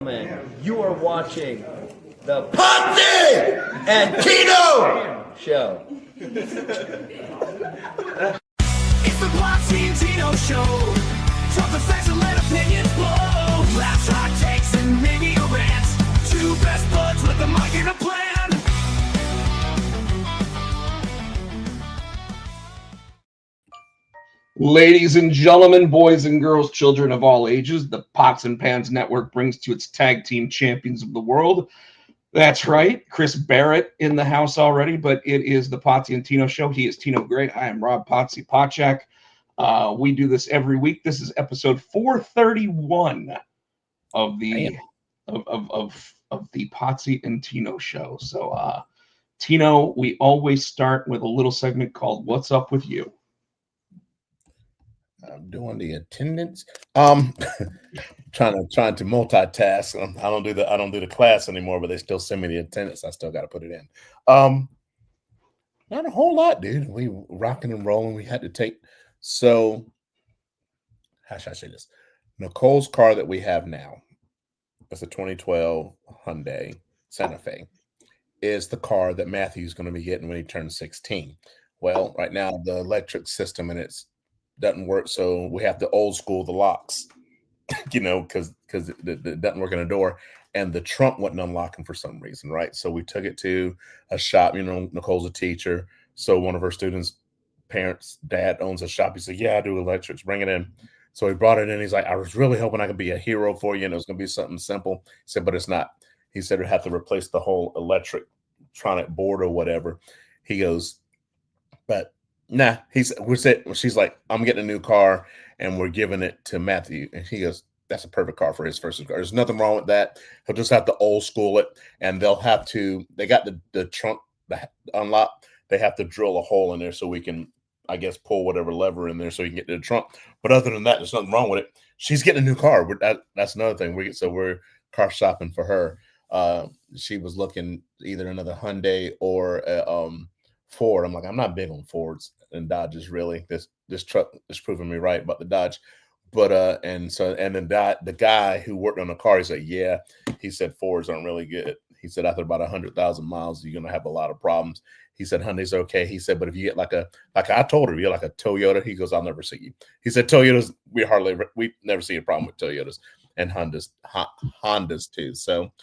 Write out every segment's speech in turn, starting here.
You are watching the Potsy and Tino show. It's the Potsy and Tino show. Talk the facts and let opinions blow. Laughs, hot takes, and maybe a rant. Two best buds with a mic and a plan. Ladies and gentlemen, boys and girls, children of all ages, the Pots and Pans Network brings to its tag team champions of the world. That's right, Chris Barrett in the house already, but it is the Potsy and Tino show. He is Tino Great. I am Rob Potsy Potchak. We do this every week. This is episode 431 of the Potsy and Tino show. So, Tino, we always start with a little segment called "What's Up with You." I'm doing the attendance. Trying to multitask. I don't do the class anymore, but they still send me the attendance. I still got to put it in. Not a whole lot, dude. We rocking and rolling. We had to take. So, how should I say this? Nicole's car that we have now, it's a 2012 Hyundai Santa Fe, is the car that Matthew's going to be getting when he turns 16. Well, right now the electric system and it's doesn't work, so we have to old school the locks, because it doesn't work in the door, and the trunk wasn't unlocking for some reason, right? So we took it to a shop. Nicole's a teacher, so one of her students' parents' dad owns a shop. He said, "Yeah, I do electrics. Bring it in." So he brought it in. He's like, "I was really hoping I could be a hero for you, and it was going to be something simple." He said, "But it's not." He said, "We have to replace the whole electronic board or whatever." He goes, "But." Nah, she's like, "I'm getting a new car and we're giving it to Matthew." And he goes, "That's a perfect car for his first car. There's nothing wrong with that. He'll just have to old school it, and they got the trunk unlocked. They have to drill a hole in there so we can, I guess, pull whatever lever in there so he can get to the trunk. But other than that, there's nothing wrong with it." She's getting a new car. That's another thing. We're car shopping for her. She was looking either another Hyundai or Ford. I'm like, I'm not big on Fords and Dodges, really. This truck is proving me right about the Dodge. But then the guy who worked on the car, he said, "Yeah," he said, "Fords aren't really good." He said, "After about 100,000 miles, you're gonna have a lot of problems." He said, "Hyundai's okay." He said, "But if you get like I told her, if you get like a Toyota," he goes, "I'll never see you." He said, "Toyotas, we never see a problem with Toyotas and Hondas too." So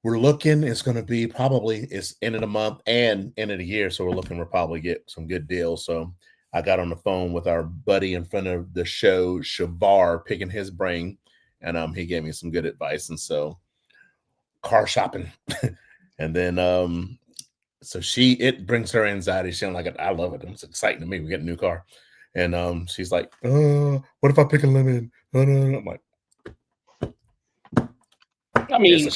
we're looking, it's going to be it's end of the month and end of the year. So we'll probably get some good deals. So I got on the phone with our buddy in front of the show, Shavar, picking his brain. And he gave me some good advice. And so car shopping. And then, so it brings her anxiety. She's like, "I love it. It's exciting to me. We get a new car." And she's like, "What if I pick a lemon?" I'm like, I mean,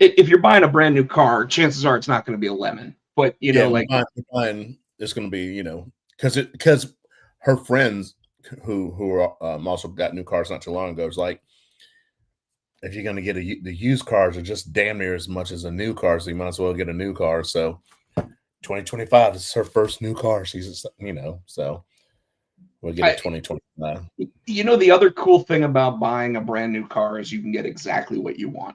if you're buying a brand new car, chances are it's not going to be a lemon. But buying, it's going to be, because her friends who also got new cars not too long ago, is like, if you're going to get the used cars are just damn near as much as a new car, so you might as well get a new car. So 2025 is her first new car. She's so we'll get it 2029. The other cool thing about buying a brand new car is you can get exactly what you want.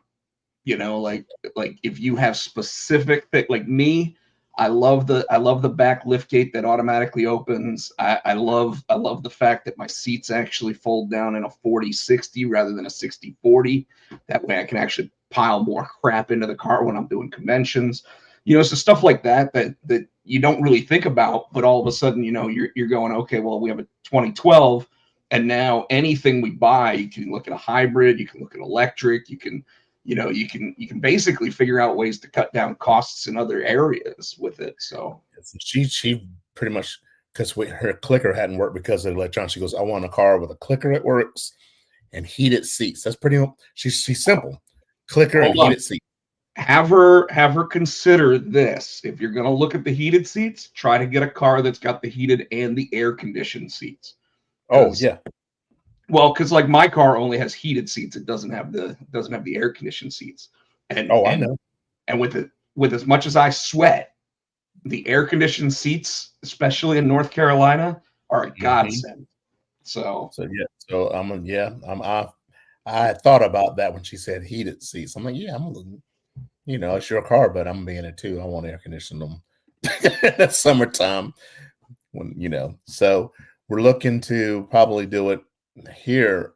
Like if you have specific thing, like me, I love the back lift gate that automatically opens. I love the fact that my seats actually fold down in a 40-60 rather than a 60-40. That way I can actually pile more crap into the car when I'm doing conventions. So stuff like that you don't really think about, but all of a sudden, you're going, okay, well, we have a 2012, and now anything we buy, you can look at a hybrid, you can look at electric, you can basically figure out ways to cut down costs in other areas with it. So she pretty much, because her clicker hadn't worked because of the electronics. She goes, "I want a car with a clicker that works and heated seats." That's pretty much, she's simple. Clicker and heated seats. Have her consider this. If you're going to look at the heated seats, try to get a car that's got the heated and the air conditioned seats. Oh yeah. Well, because like my car only has heated seats, it doesn't have the air conditioned seats. I know. And with as much as I sweat, the air conditioned seats, especially in North Carolina, are a godsend. So I'm off. I thought about that when she said heated seats. I'm like, yeah, it's your car, but I'm being it too. I want to air condition them. That's summertime so we're looking to probably do it here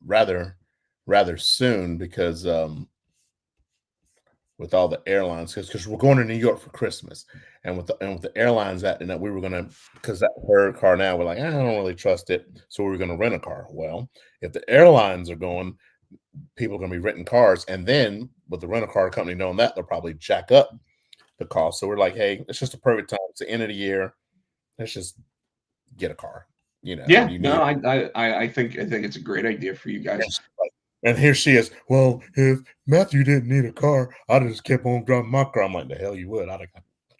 rather soon because with all the airlines because we're going to New York for Christmas and with the airlines acting up we were gonna because that her car now we're like I don't really trust it so we were gonna rent a car. Well, if the airlines are going, people are gonna be renting cars, and then with the rental car company knowing that they'll probably jack up the cost. So we're like, hey, it's just a perfect time. It's the end of the year. Let's just get a car. Yeah, you no, need. I think it's a great idea for you guys. And here she is. Well, if Matthew didn't need a car, I'd have just kept on driving my car. I'm like, the hell you would.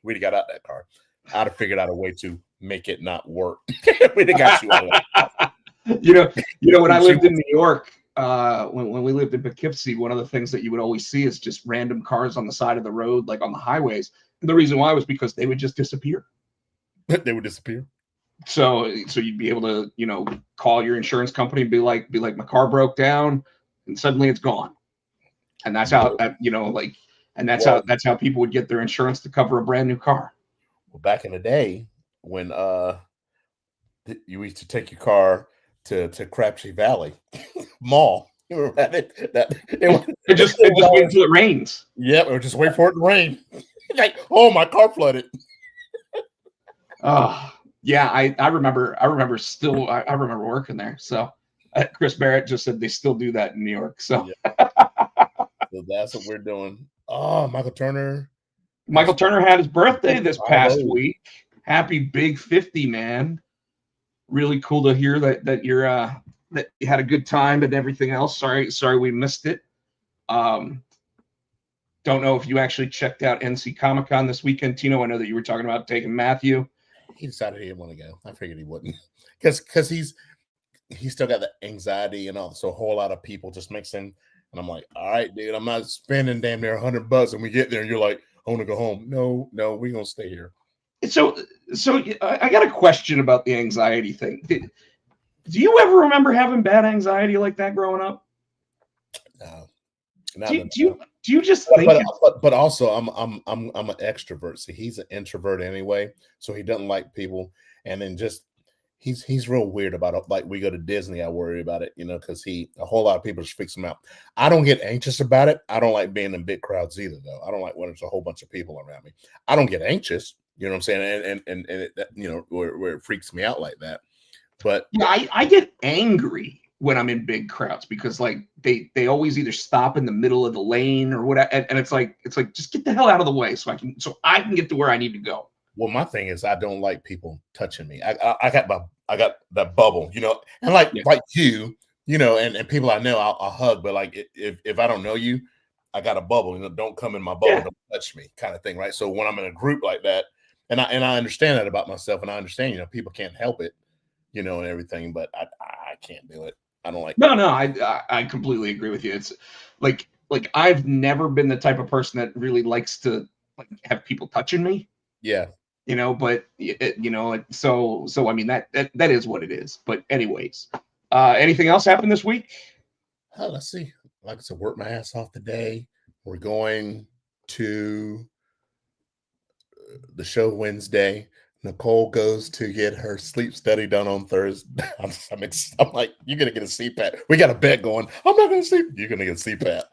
We'd have got out that car. I'd have figured out a way to make it not work. We'd have got you out. When I lived in New York, when we lived in Poughkeepsie, one of the things that you would always see is just random cars on the side of the road, like on the highways. And the reason why was because they would just disappear. They would disappear. So you'd be able to, call your insurance company and be like, my car broke down, and suddenly it's gone. And that's how that's how people would get their insurance to cover a brand new car. Well, back in the day when you used to take your car to Crabtree Valley Mall. You remember It just wait until it rains. Yep, or just wait for it to rain. Like, oh, my car flooded. Oh, yeah, I remember still I remember working there. So Chris Barrett just said they still do that in New York. So, So that's what we're doing. Oh, Michael Turner had his birthday this past week. Happy big 50, man. Really cool to hear that you're that you had a good time and everything else. Sorry we missed it. Don't know if you actually checked out NC Comic-Con this weekend, Tino. I know that you were talking about taking Matthew. He decided he didn't want to go. I figured he wouldn't because he's still got the anxiety and all. So a whole lot of people just makes him. And I'm like, all right, dude, I'm not spending damn near $100. And we get there and you're like, I want to go home. No, we're going to stay here. So I got a question about the anxiety thing. Do you ever remember having bad anxiety like that growing up? No. Do you just think? But also, I'm an extrovert. See, he's an introvert anyway, so he doesn't like people. And then just he's real weird about it. Like we go to Disney, I worry about it, because a whole lot of people just freaks him out. I don't get anxious about it. I don't like being in big crowds either, though. I don't like when there's a whole bunch of people around me. I don't get anxious. You know what I'm saying? And it, where it freaks me out like that. But yeah, I get angry when I'm in big crowds because like they always either stop in the middle of the lane or whatever, and it's like just get the hell out of the way so I can get to where I need to go. Well, my thing is I don't like people touching me. I got that bubble, and like you, and people I know I'll hug, but like if I don't know you, I got a bubble. Don't come in my bubble, don't touch me, kind of thing, right? So when I'm in a group like that, and I understand that about myself, and I understand people can't help it, and everything, but I can't do it. I don't like. No, I completely agree with you. It's like I've never been the type of person that really likes to have people touching me. Yeah. But so I mean that is what it is. But anyways, anything else happened this week? Let's see. Like I said, work my ass off today. We're going to the show Wednesday. Nicole goes to get her sleep study done on Thursday. I'm like, you're gonna get a CPAP. We got a bet going. I'm not gonna sleep. You're gonna get a CPAP.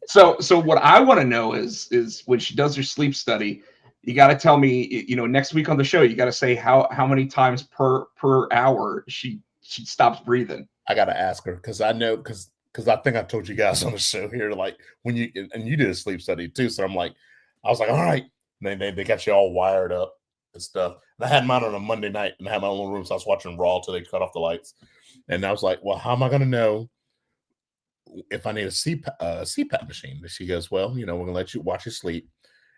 So what I want to know is when she does her sleep study, you got to tell me, next week on the show, you got to say how many times per hour she stops breathing. I got to ask her because I know because I think I told you guys on the show here, like when you did a sleep study too. So I was like, all right. And they got you all wired up and stuff. And I had mine on a Monday night and I had my own room. So I was watching Raw till they cut off the lights. And I was like, well, how am I going to know if I need a CPAP machine? And she goes, well, we're going to let you watch your sleep,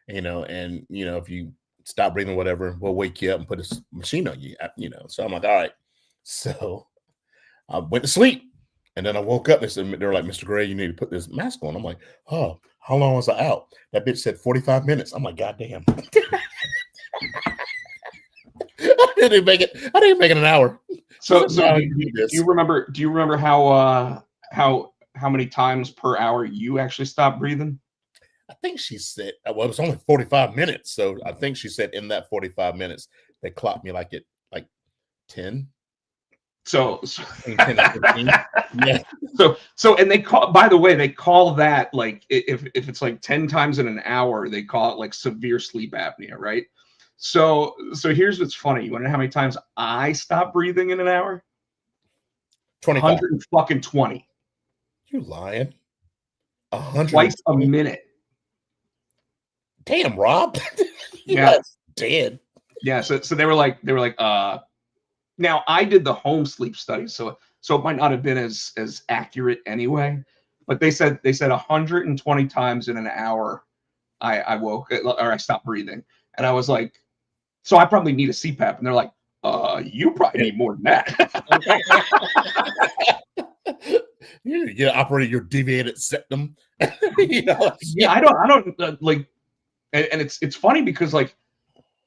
and if you stop breathing, whatever, we'll wake you up and put a machine on you, So I'm like, all right. So I went to sleep. And then I woke up and they were like, Mr. Gray, you need to put this mask on. I'm like, oh, how long was I out? That bitch said 45 minutes. I'm like, God damn. I didn't make it an hour. So do you remember how how many times per hour you actually stop breathing? I think she said, well, it was only 45 minutes. So I think she said in that 45 minutes, they clocked me like 10. So, Between 10 and 15. Yeah. And they call, by the way, they call that like, if it's like 10 times in an hour, they call it like severe sleep apnea, right? So here's what's funny. You want to know how many times I stop breathing in an hour? 25. 120. You lying? 100 Twice a minute. Damn, Rob. Yeah. That's dead. Yeah. So they were like, now I did the home sleep study, so it might not have been as accurate anyway, but they said 120 times in an hour I woke or I stopped breathing. And I was like, so I probably need a CPAP. And they're like, you probably need more than that. You get operated your deviated septum. Yeah, I don't like, and it's funny because like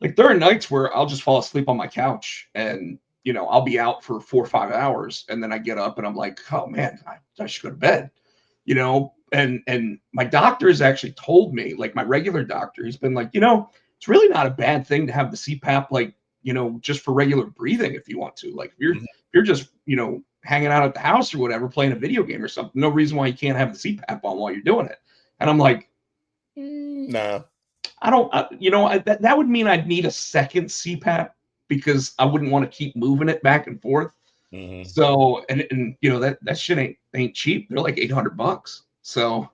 there are nights where I'll just fall asleep on my couch and I'll be out for 4 or 5 hours and then I get up and I'm like, oh man, I should go to bed, and my doctor has actually told me, like my regular doctor, he's been like, it's really not a bad thing to have the CPAP, like, just for regular breathing if you want to. Like if you're just, hanging out at the house or whatever, playing a video game or something, no reason why you can't have the CPAP on while you're doing it. And I'm like, nah. I don't, that would mean I'd need a second CPAP because I wouldn't want to keep moving it back and forth. Mm-hmm. So, and that shit ain't cheap. They're like $800. So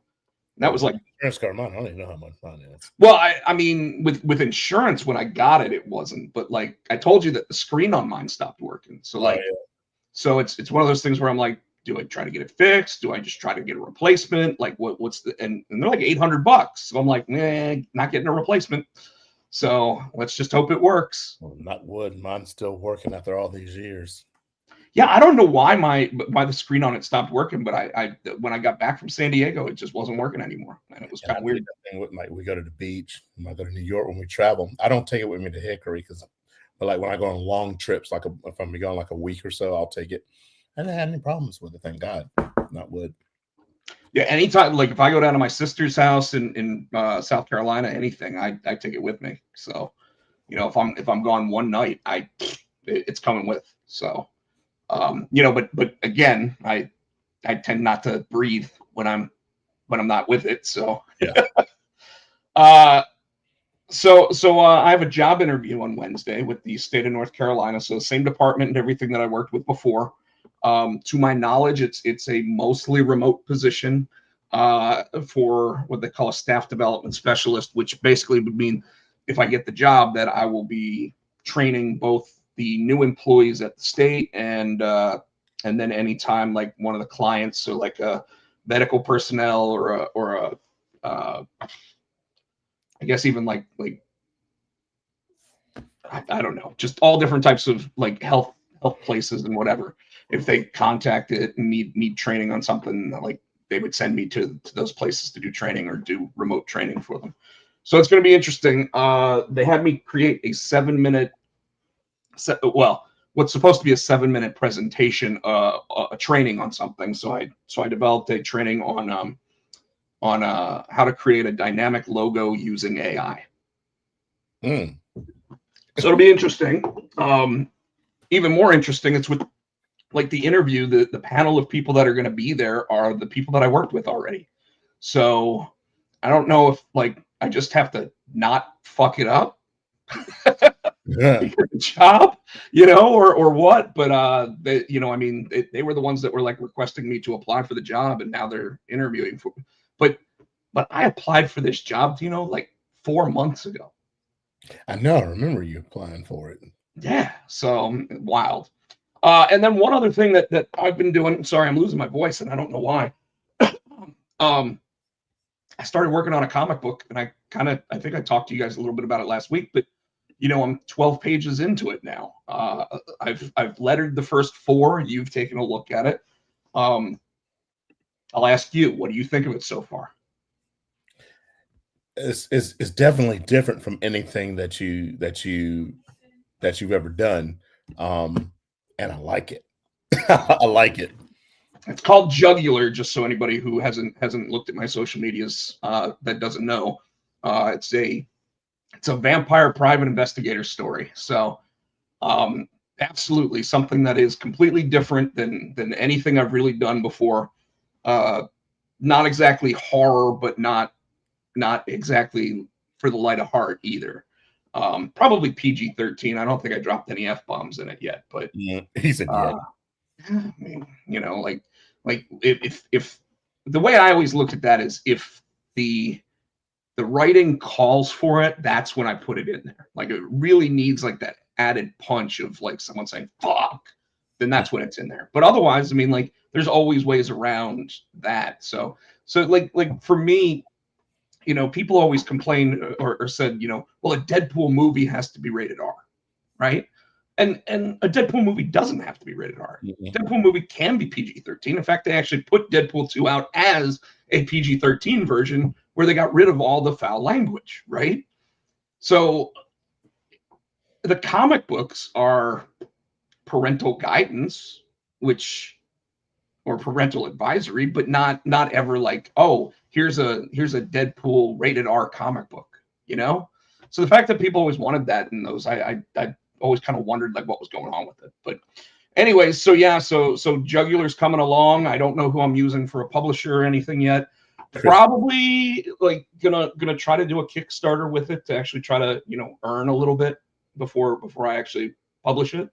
that was like, insurance card, mine. I don't even know how much mine is. well, I mean, with insurance, when I got it, it wasn't, but like I told you that the screen on mine stopped working. So like, so it's one of those things where I'm like, do I try to get it fixed? Do I just try to get a replacement? Like what's the, and they're like $800. So I'm like, not getting a replacement. So let's just hope it works. Well, not wood. Mine's still working after all these years. Yeah, I don't know why the screen on it stopped working, but I when I got back from San Diego, it just wasn't working anymore, and it was kind of weird. Thing with we go to the beach, I go to New York when we travel. I don't take it with me to Hickory but like when I go on long trips, like if I'm going like a week or so, I'll take it. I didn't have any problems with it, thank God. Not wood. Yeah, anytime, like if I go down to my sister's house in South Carolina, anything, I take it with me. So, if I'm gone one night, it's coming with. So, but again, I tend not to breathe when I'm not with it. So, yeah. So I have a job interview on Wednesday with the state of North Carolina. So same department and everything that I worked with before. To my knowledge, it's a mostly remote position for what they call a staff development specialist, which basically would mean if I get the job that I will be training both the new employees at the state and then anytime like one of the clients, so like a medical personnel or a I guess even like I don't know, just all different types of like health places and whatever. If they contact it and need training on something, like they would send me to those places to do training or do remote training for them. So it's going to be interesting. They had me create a 7-minute what's supposed to be a 7-minute presentation, a training on something. So I developed a training on how to create a dynamic logo using AI. So it'll be interesting. Even more interesting, it's with like the interview, the panel of people that are going to be there are the people that I worked with already. So I don't know if like I just have to not fuck it up. Job, or what, but they, I mean, they were the ones that were like requesting me to apply for the job, and now they're interviewing for. But I applied for this job, like 4 months ago. I know. I remember you applying for it. Yeah, so wild. And then one other thing that I've been doing. Sorry, I'm losing my voice, and I don't know why. I started working on a comic book, and I think I talked to you guys a little bit about it last week, but I'm 12 pages into it now. I've lettered the first 4. You've taken a look at it. I'll ask you, what do you think of it so far? It's definitely different from anything that you've ever done, and I like it. I like it. It's called Jugular, just so anybody who hasn't looked at my social medias that doesn't know. It's a vampire private investigator story. So absolutely something that is completely different than anything I've really done before. Not exactly horror, but not exactly for the light of heart either. Probably PG-13. I don't think I dropped any F-bombs in it yet, but Yeah, he said, yeah. I mean, like if the way I always looked at that is if the writing calls for it, that's when I put it in there. Like it really needs like that added punch of like someone saying fuck, then that's when it's in there. But otherwise, I mean, like there's always ways around that. So like for me, people always complain or said, well, a Deadpool movie has to be rated R, right? And a Deadpool movie doesn't have to be rated R. Deadpool movie can be PG-13. In fact, they actually put Deadpool 2 out as a PG-13 version where they got rid of all the foul language, right? So the comic books are parental guidance, or parental advisory, but not ever like, oh, here's a Deadpool rated R comic book, So the fact that people always wanted that in those, I always kind of wondered like what was going on with it. But anyways, so yeah, so Jugular's coming along. I don't know who I'm using for a publisher or anything yet. Probably like gonna try to do a Kickstarter with it to actually try to earn a little bit before I actually publish it.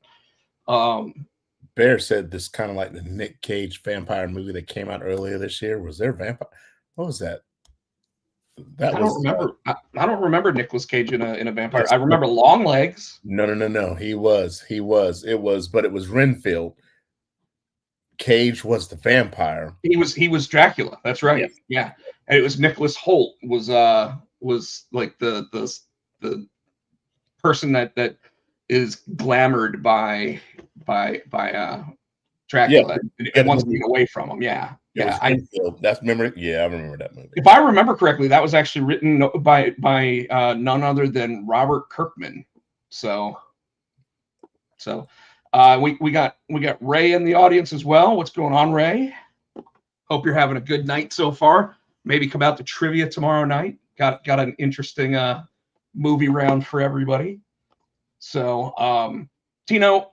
Bear said this kind of like the Nick Cage vampire movie that came out earlier this year. Was there vampire? What was that? I don't remember. I don't remember Nicolas Cage in a vampire. I remember Longlegs. No. He was. But it was Renfield. Cage was the vampire. He was Dracula. That's right. Yes. Yeah. And it was Nicholas Hoult was like the person that is glamored by Dracula and wants to get away from him. Yeah. Yeah. I remember that movie. If I remember correctly, that was actually written by none other than Robert Kirkman. So we got Ray in the audience as well. What's going on, Ray? Hope you're having a good night so far. Maybe come out to trivia tomorrow night. Got an interesting movie round for everybody. So Tino,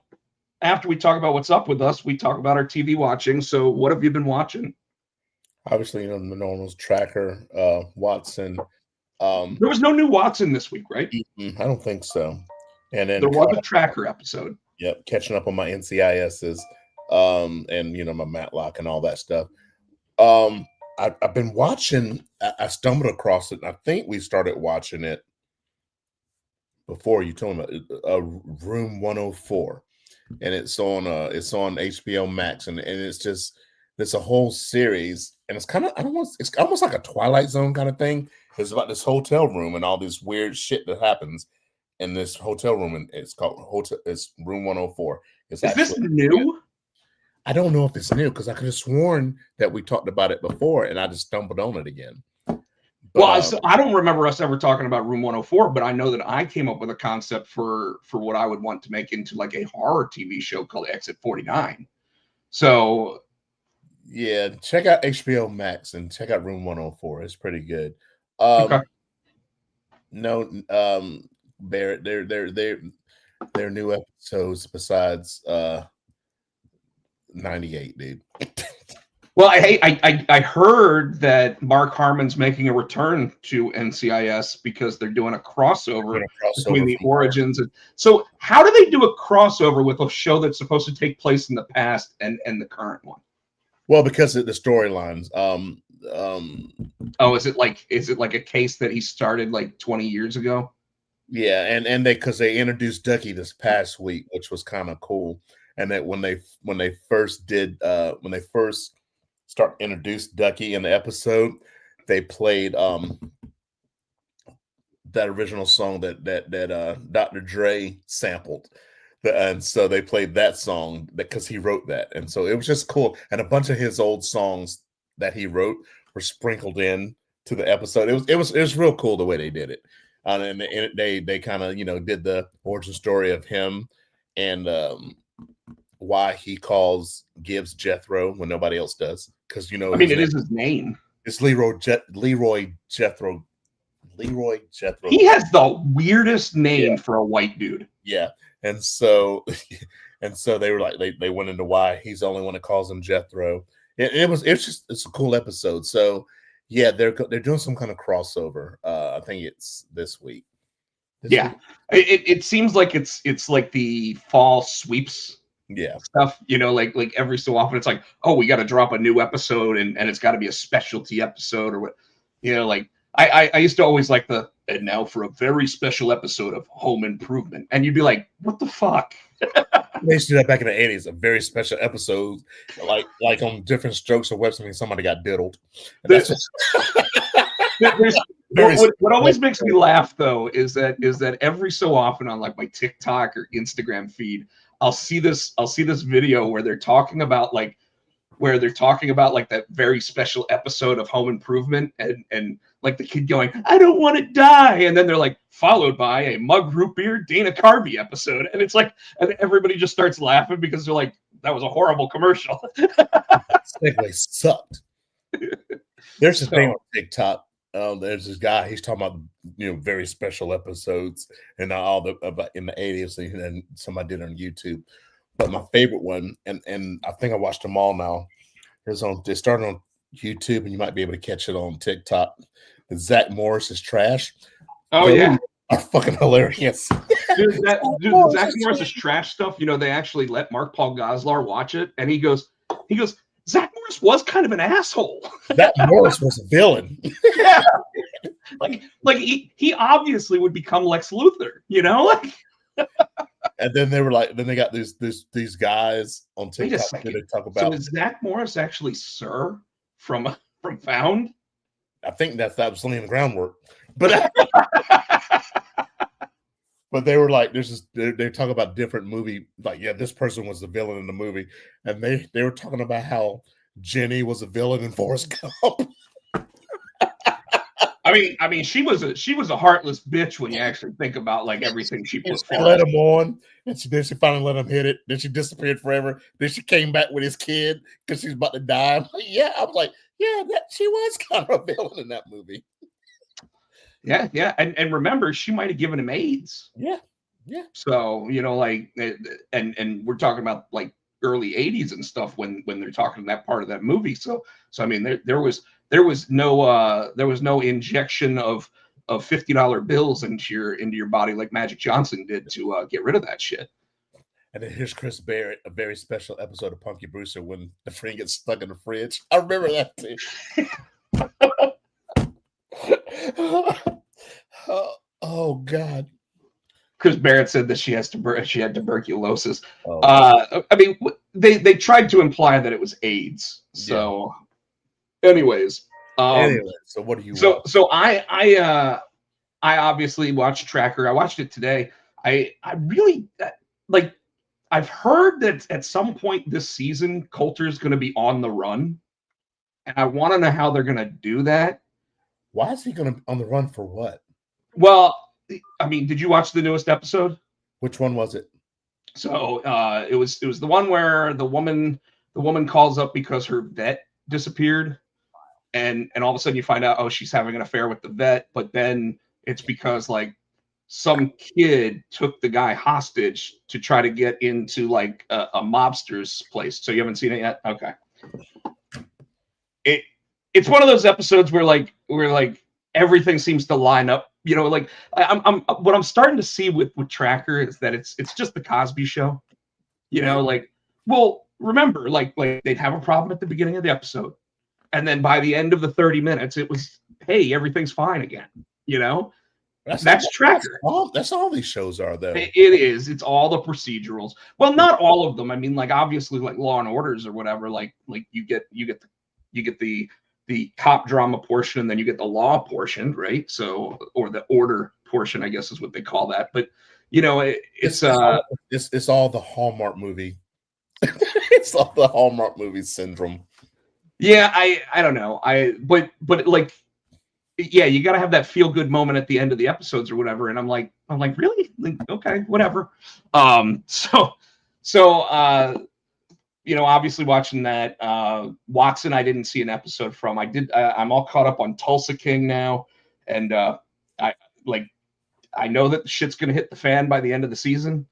after we talk about what's up with us, we talk about our TV watching. So what have you been watching? Obviously, the normals, Tracker, Watson. There was no new Watson this week, right? I don't think so. And then there was a Tracker episode. Yep, catching up on my NCISs, and my Matlock and all that stuff. I've been watching. I stumbled across it, and I think we started watching it before you told me Room 104, and it's on HBO Max, and it's a whole series, and it's kind of it's almost like a Twilight Zone kind of thing. It's about this hotel room and all this weird shit that happens in this hotel room, and it's Room 104. Is this new? I don't know if it's new because I could have sworn that we talked about it before, and I just stumbled on it again. But, I don't remember us ever talking about Room 104, but I know that I came up with a concept for what I would want to make into like a horror TV show called Exit 49. So, yeah, check out HBO Max and check out Room 104. It's pretty good. Okay. No, Barrett, they're new episodes besides 98, dude. Well, I heard that Mark Harmon's making a return to NCIS because they're doing a crossover between the origins. So how do they do a crossover with a show that's supposed to take place in the past and the current one? Well, because of the storylines. Is it like a case that he started like 20 years ago? Yeah, and they introduced Ducky this past week, which was kind of cool. And that when they first introduced Ducky in the episode, they played that original song that Dr. Dre sampled, and so they played that song because he wrote that, and so it was just cool. And a bunch of his old songs that he wrote were sprinkled in to the episode. It was real cool the way they did it, and they kind of did the origin story of him and why he gives Jethro when nobody else does? Because I mean, it is his name. It's Leroy Jethro. Leroy Jethro. He has the weirdest name for a white dude. Yeah, and so they were like they went into why he's the only one that calls him Jethro. It's a cool episode. So yeah, they're doing some kind of crossover. I think it's this week. It seems like it's like the fall sweeps stuff, like every so often it's like, oh, we got to drop a new episode and it's got to be a specialty episode or what, like I used to always like and now for a very special episode of Home Improvement, and you'd be like, what the fuck? They used to do that back in the 80s, a very special episode, like on different strokes of webs. I mean, somebody got diddled. What always makes me laugh though is that every so often on like my TikTok or Instagram feed, I'll see this video where they're talking about like that very special episode of Home Improvement and like the kid going, I don't want to die, and then they're like followed by a mug root beer Dana Carvey episode, and it's like, and everybody just starts laughing because they're like, that was a horrible commercial. Segue sucked. There's this thing on TikTok. There's this guy. He's talking about very special episodes and all about in the 80s, and somebody did it on YouTube. But my favorite one, and I think I watched them all now. They started on YouTube, and you might be able to catch it on TikTok. Zach Morris's trash. Oh yeah, are fucking hilarious. Dude, the Zach Morris's trash stuff. They actually let Mark Paul Gosselaar watch it, and he goes, Zach Morris was kind of an asshole. Zach Morris was a villain. Yeah, like he obviously would become Lex Luthor. And then they were like, then they got these guys on TikTok that they talk about. So is Zach Morris actually Sir from Found? I think that was laying the groundwork, but but they were like, they talk about different movie, like this person was the villain in the movie, and they were talking about how Jenny was a villain in Forrest Gump. I mean, she was a heartless bitch when you actually think about like everything she put forward. Let him on, and then she finally let him hit it. Then she disappeared forever. Then she came back with his kid because she's about to die. I was like, she was kind of a villain in that movie. Yeah, and remember, she might have given him AIDS. Yeah. So like, and we're talking about like early 80s and stuff when they're talking that part of that movie. So I mean, there was no injection of $50 bills into your body like Magic Johnson did to get rid of that shit. And then here's Chris Barrett, a very special episode of Punky Brewster when the friend gets stuck in the fridge. I remember that too. Oh God. Chris Barrett said that she had tuberculosis. Oh. I mean, they tried to imply that it was AIDS. So, anyways. So what do you? So I obviously watched Tracker. I watched it today. I really like. I've heard that at some point this season, Coulter's going to be on the run, and I want to know how they're going to do that. Why is he going to on the run for what? Well, I mean, did you watch the newest episode? Which one was it? So it was the one where the woman calls up because her vet disappeared, and all of a sudden you find out, oh, she's having an affair with the vet, but then it's because like some kid took the guy hostage to try to get into like a mobster's place. So you haven't seen it yet? Okay. It's one of those episodes where everything seems to line up. Like what I'm starting to see with Tracker is that it's just the Cosby Show. Like, well, remember, like they'd have a problem at the beginning of the episode, and then by the end of the 30 minutes, it was, hey, everything's fine again. That's Tracker. That's all these shows are, though. It is. It's all the procedurals. Well, not all of them. I mean, like obviously, like Law and Orders or whatever. Like you get the cop drama portion, and then you get the law portion, right? So, or the order portion, I guess is what they call that. But it's all the Hallmark movie. It's all the Hallmark movie syndrome. Yeah, I don't know. But like. Yeah, you got to have that feel good moment at the end of the episodes or whatever. And I'm like, really? Like, okay, whatever. So obviously watching that. Watson, I didn't see an episode from. I did. I'm all caught up on Tulsa King now, and I like. I know that the shit's gonna hit the fan by the end of the season,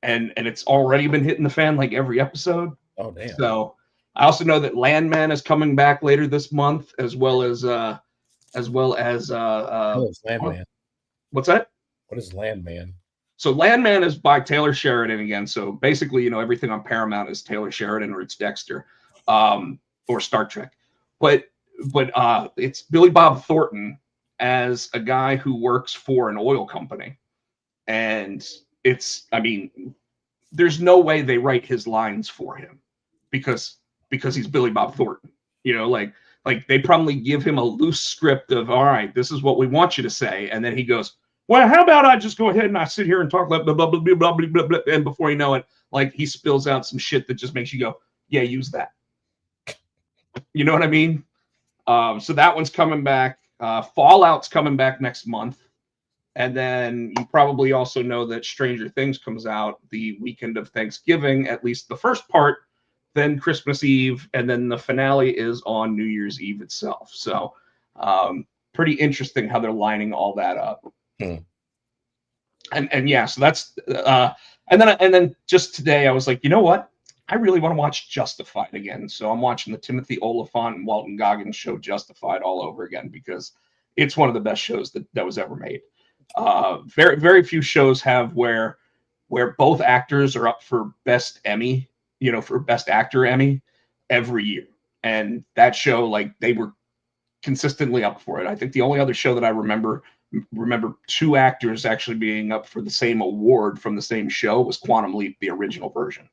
and it's already been hitting the fan like every episode. Oh damn. So I also know that Landman is coming back later this month, as well as What is Landman? what's that? What is Landman? So Landman is by Taylor Sheridan again. So basically, everything on Paramount is Taylor Sheridan or it's Dexter, or Star Trek. But it's Billy Bob Thornton as a guy who works for an oil company, and there's no way they write his lines for him because he's Billy Bob Thornton. Like they probably give him a loose script of, all right, this is what we want you to say, and then he goes, well, how about I just go ahead and I sit here and talk like blah, blah, blah, blah, blah, blah, blah, and before you know it, like he spills out some shit that just makes you go, yeah, use that. You know what I mean? So that one's coming back. Fallout's coming back next month. And then you probably also know that Stranger Things comes out the weekend of Thanksgiving, at least the first part, then Christmas Eve, and then the finale is on New Year's Eve itself. So pretty interesting how they're lining all that up. And yeah, so that's and then just today I was like, you know what? I really want to watch Justified again. So I'm watching the Timothy Olyphant and Walton Goggins show Justified all over again because it's one of the best shows that was ever made. Very, very few shows have where both actors are up for Best Emmy, for Best Actor Emmy every year. And that show, like, they were consistently up for it. I think the only other show that I remember two actors actually being up for the same award from the same show was Quantum Leap, the original version.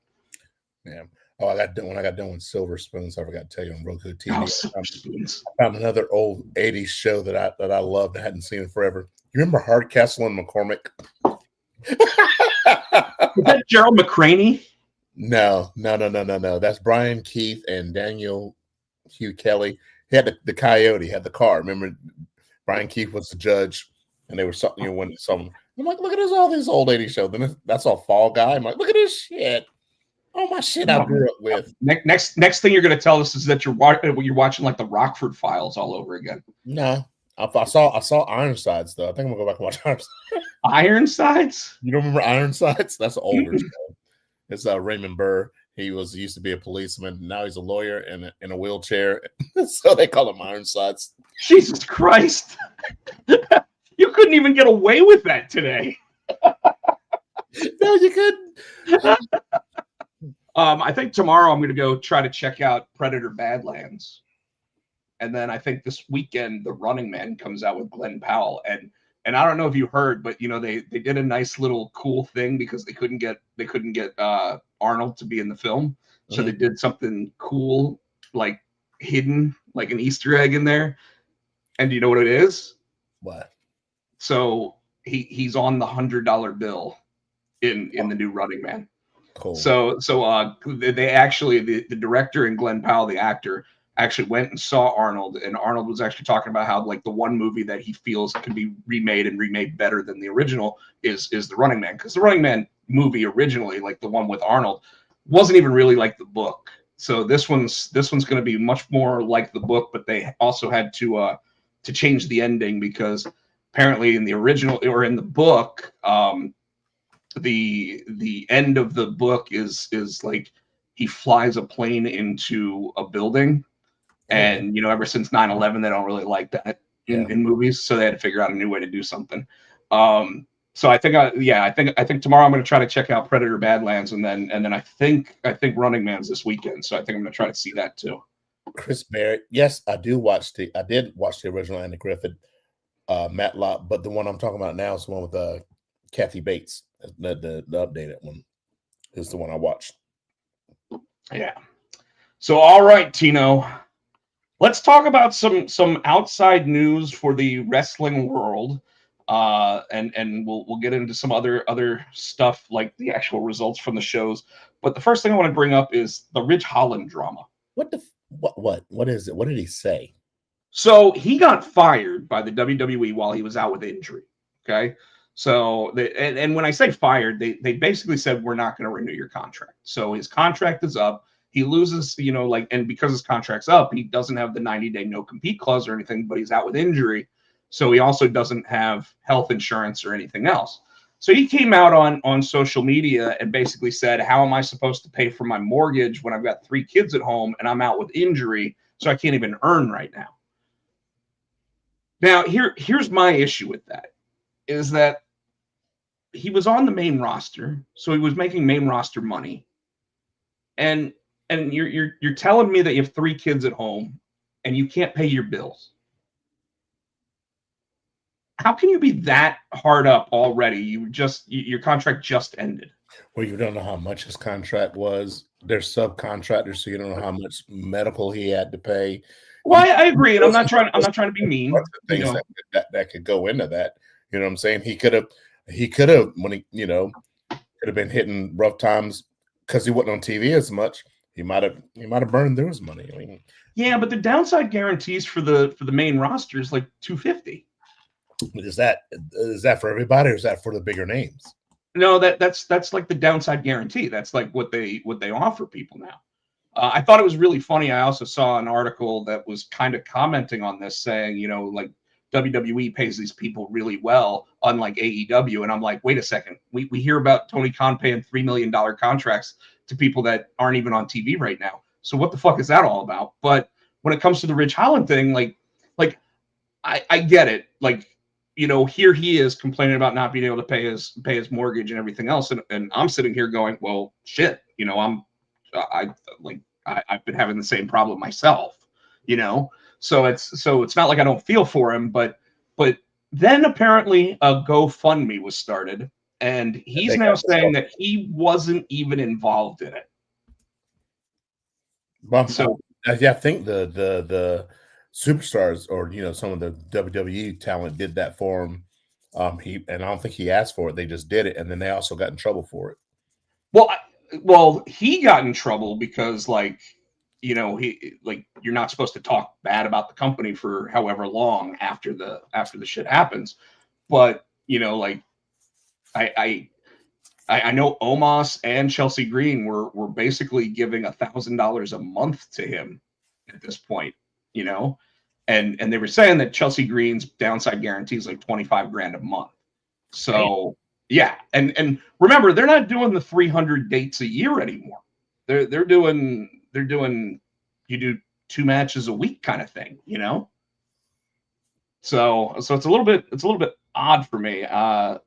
Yeah. Oh, when I got done with Silver Spoons, I forgot to tell you on Roku TV. I found another old '80s show that I loved. I hadn't seen in forever. You remember Hardcastle and McCormick? Was that Gerald McCraney? No. That's Brian Keith and Daniel Hugh Kelly. He had the coyote, had the car. Remember, Brian Keith was the judge, and they were when some. I'm like, look at this, all these old '80s shows. Then that's all Fall Guy. I'm like, look at this shit. Oh my shit! I grew up with. Next thing you're going to tell us is that you're watching like the Rockford Files all over again. No, I saw Ironsides though. I think I'm gonna go back and watch Ironsides. Ironsides? You don't remember Ironsides? That's an older show. It's Raymond Burr. He used to be a policeman. Now he's a lawyer in a wheelchair. So they call him Ironsides. Jesus Christ! You couldn't even get away with that today. No, you couldn't. I think tomorrow I'm going to go try to check out Predator Badlands. And then I think this weekend, The Running Man comes out with Glenn Powell. And I don't know if you heard, but they did a nice little cool thing because they couldn't get Arnold to be in the film. So they did something cool, like hidden, like an Easter egg in there. And do you know what it is? What? So he's on the $100 bill in the new Running Man. Cool. So they actually, the director and Glenn Powell, the actor, actually went and saw Arnold, and Arnold was actually talking about how, like, the one movie that he feels can be remade better than the original is The Running Man, because the Running Man movie originally, like the one with Arnold, wasn't even really like the book. So this one's going to be much more like the book, but they also had to change the ending because apparently in the original or in the book, the end of the book is like he flies a plane into a building, and ever since 9/11 they don't really like that in movies, so they had to figure out a new way to do something. So I think tomorrow I'm going to try to check out Predator Badlands, and then I think Running Man's this weekend, so I think I'm going to try to see that too. Chris Barrett, yes, I did watch the original Andy Griffith, Matlock, but the one I'm talking about now is the one with Kathy Bates. The updated one is the one I watched. Yeah. So all right, Tino, let's talk about some outside news for the wrestling world, and we'll get into some other stuff like the actual results from the shows. But the first thing I want to bring up is the Ridge Holland drama. What is it? What did he say? So he got fired by the WWE while he was out with injury. Okay. So, and when I say fired, they basically said, we're not going to renew your contract. So his contract is up. He loses, like, and because his contract's up, he doesn't have the 90-day no compete clause or anything, but he's out with injury. So he also doesn't have health insurance or anything else. So he came out on social media and basically said, how am I supposed to pay for my mortgage when I've got 3 kids at home and I'm out with injury, so I can't even earn right now? Now, here's my issue with that, is that he was on the main roster, so he was making main roster money. And you're telling me that you have 3 kids at home and you can't pay your bills. How can you be that hard up already? Your contract just ended. Well, you don't know how much his contract was. They're subcontractors, so you don't know how much medical he had to pay. Well, I agree, and I'm not trying to be mean. Things that could go into that. You know what I'm saying? He could have when he could have been hitting rough times because he wasn't on TV as much. He might have burned through his money. I mean, yeah, but the downside guarantees for the main roster is like $250. Is that for everybody, or is that for the bigger names? No, that's like the downside guarantee. That's like what they offer people now. I thought it was really funny. I also saw an article that was kind of commenting on this, saying, like, WWE pays these people really well, unlike AEW. And I'm like, wait a second. We hear about Tony Khan paying $3 million contracts to people that aren't even on TV right now. So what the fuck is that all about? But when it comes to the Ridge Holland thing, like I get it. Like, here he is complaining about not being able to pay his mortgage and everything else. And I'm sitting here going, well, shit, I've been having the same problem myself, So it's not like I don't feel for him, but then apparently a GoFundMe was started, and he's now saying that he wasn't even involved in it. So I think the superstars, or some of the WWE talent, did that for him. I don't think he asked for it. They just did it, and then they also got in trouble for it. Well, he got in trouble because, you're not supposed to talk bad about the company for however long after the shit happens. But I know Omos and Chelsea Green were basically giving $1,000 a month to him at this point, and they were saying that Chelsea Green's downside guarantee is like $25,000 a month. So yeah, and remember, they're not doing the 300 dates a year anymore. They're doing you do 2 matches a week kind of thing, So it's a little bit odd for me. $4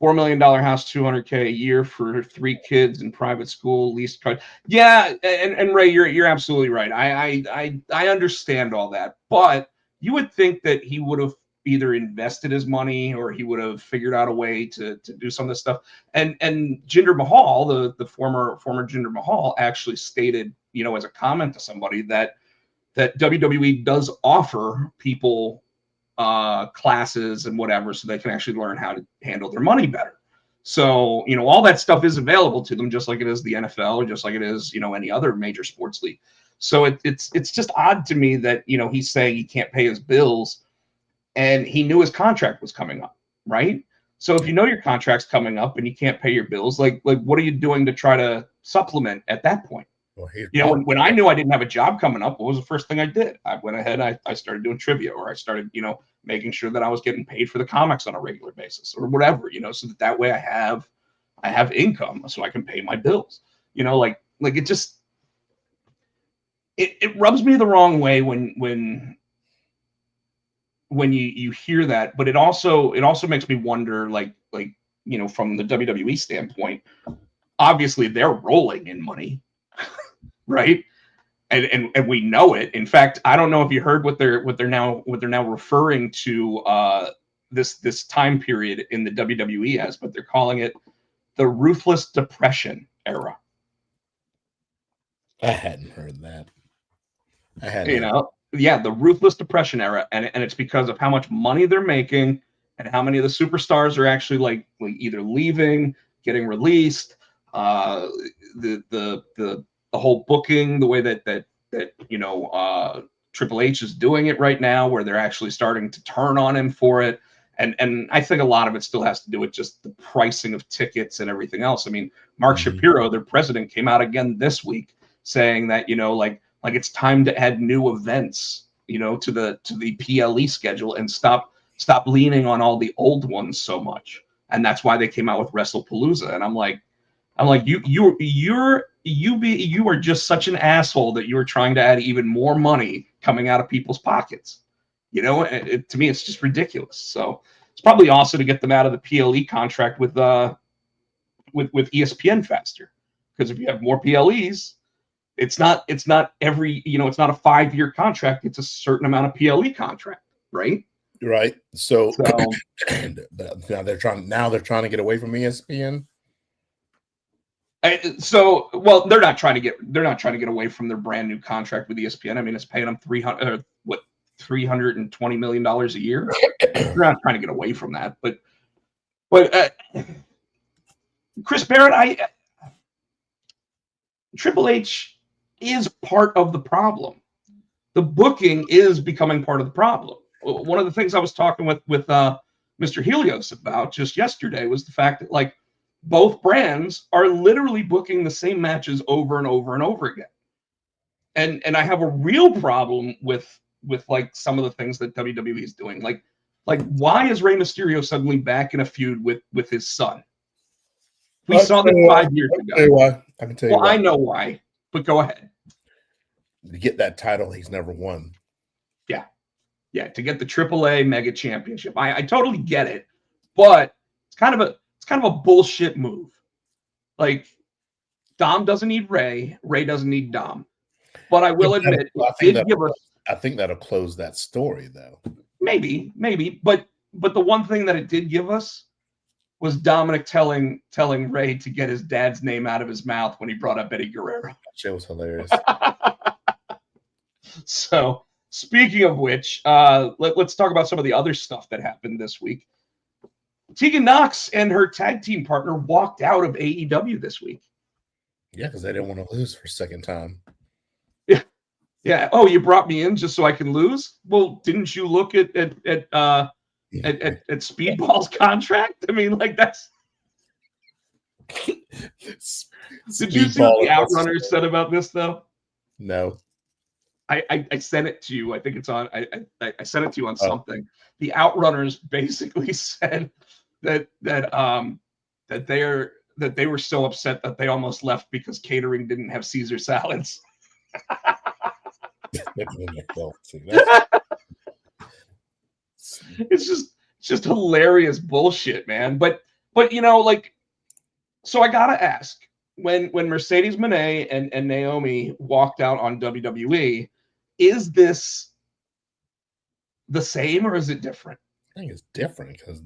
million house, $200K a year for 3 kids in private school, leased car. Yeah, and Ray, you're absolutely right. I understand all that, but you would think that he would have either invested his money or he would have figured out a way to do some of this stuff. And Jinder Mahal, the former Jinder Mahal, actually stated, as a comment to somebody, that WWE does offer people classes and whatever, so they can actually learn how to handle their money better. So, all that stuff is available to them, just like it is the NFL, or just like it is, any other major sports league. So it's just odd to me that, he's saying he can't pay his bills, and he knew his contract was coming up, right? So if you know your contract's coming up and you can't pay your bills, like what are you doing to try to supplement at that point? Well, when I knew I didn't have a job coming up, what was the first thing I did? I went ahead, I started doing trivia, or I started, making sure that I was getting paid for the comics on a regular basis, or whatever, so that way I have income, so I can pay my bills. It just it rubs me the wrong way when you hear that, but it also makes me wonder, from the WWE standpoint, obviously they're rolling in money, right? And we know it. In fact, I don't know if you heard what they're now referring to this time period in the WWE as, but they're calling it the Ruthless Depression era. I hadn't heard that. Yeah, the Ruthless Depression era, and it's because of how much money they're making and how many of the superstars are actually like either leaving, getting released, the whole booking, the way that Triple H is doing it right now, where they're actually starting to turn on him for it. And I think a lot of it still has to do with just the pricing of tickets and everything else. I mean, Mark Shapiro, their president, came out again this week saying that, like it's time to add new events, to the PLE schedule and stop leaning on all the old ones so much. And that's why they came out with WrestlePalooza. And I'm like, you are just such an asshole that you are trying to add even more money coming out of people's pockets. To me, it's just ridiculous. So it's probably also to get them out of the PLE contract with ESPN faster, because if you have more PLEs, it's not every, it's not a 5-year contract. It's a certain amount of PLE contract, right? Right. So now they're trying to get away from ESPN. Well, they're not trying to get away from their brand new contract with ESPN. I mean, it's paying them $320 million a year. They're not trying to get away from that, but Chris Barrett, Triple H is part of the problem. The booking is becoming part of the problem. One of the things I was talking with Mr. Helios about just yesterday was the fact that, like, both brands are literally booking the same matches over and over and over again. And I have a real problem with like some of the things that WWE is doing. Like why is Rey Mysterio suddenly back in a feud with his son? We saw this 5 years ago. I can tell you why. Well, I know why, but go ahead. To get that title he's never won. Yeah, to get the AAA Mega Championship. I totally get it, but it's kind of a bullshit move. Like, Dom doesn't need Ray doesn't need Dom. But I will admit, I think that'll close that story, though. Maybe, but the one thing that it did give us was Dominic telling Ray to get his dad's name out of his mouth when he brought up Eddie Guerrero. That was hilarious. So, speaking of which, let's talk about some of the other stuff that happened this week. Tegan Nox and her tag team partner walked out of AEW this week. Yeah, because they didn't want to lose for a second time. Yeah. Oh, you brought me in just so I can lose? Well, didn't you look at Speedball's contract? I mean, like, that's. Did you see what the Outrunners said about this, though? No. I sent it to you. I think it's on. I sent it to you on something. The Outrunners basically said that they were so upset that they almost left because catering didn't have Caesar salads. It's just hilarious bullshit, man. But like, so I gotta ask, when Mercedes Moné and Naomi walked out on WWE, is this the same or is it different? I think it's different because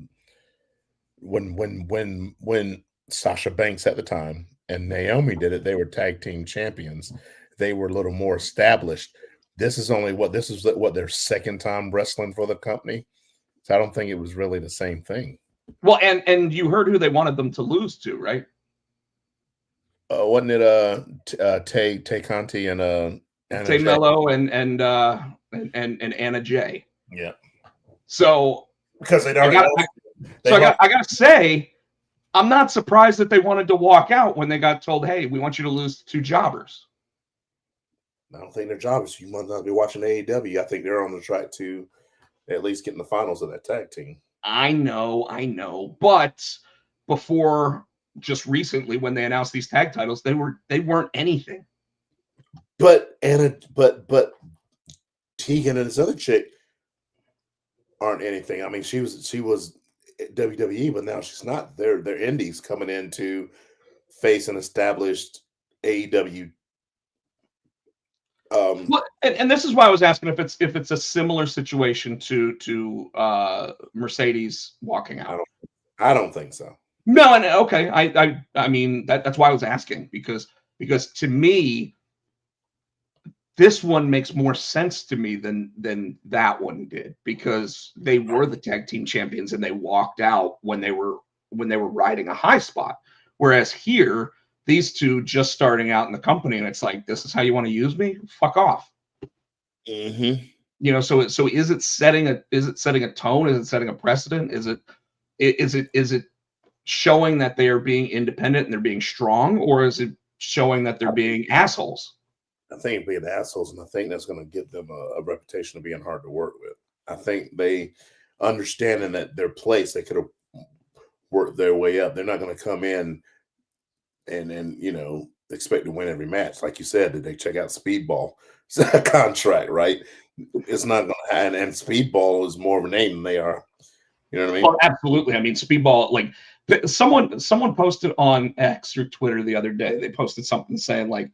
when Sasha Banks at the time and Naomi did it, they were tag team champions. They were a little more established. This is what their second time wrestling for the company. So I don't think it was really the same thing. Well, and you heard who they wanted them to lose to, right? Wasn't it Tay Conti and Tay Mello and Anna Jay? Yeah. So because I gotta say, I'm not surprised that they wanted to walk out when they got told, "Hey, we want you to lose to 2 jobbers." I don't think they're jobbers. You must not be watching AEW. I think they're on the track to at least get in the finals of that tag team. I know. But before, just recently, when they announced these tag titles, they weren't anything. But Tegan and this other chick aren't anything. I mean, she was WWE, but now she's not. They're indies coming in to face an established AEW. Well, and this is why I was asking if it's a similar situation to Mercedes walking out. I don't think so. No, and okay, I mean that's why I was asking because to me, this one makes more sense to me than that one did, because they were the tag team champions and they walked out when they were riding a high spot, whereas here, these two just starting out in the company, and it's like, this is how you want to use me? Fuck off. Mm-hmm. So is it setting a tone? Is it setting a precedent? Is it showing that they are being independent and they're being strong, or is it showing that they're being assholes? I think being assholes, and I think that's going to give them a reputation of being hard to work with. I think they understanding that their place, they could have worked their way up. They're not going to come in and expect to win every match. Like you said, did they check out Speedball contract, right? It's not going to happen. And Speedball is more of a name than they are. You know what I mean? Well, absolutely. I mean, Speedball, like someone posted on X or Twitter the other day. They posted something saying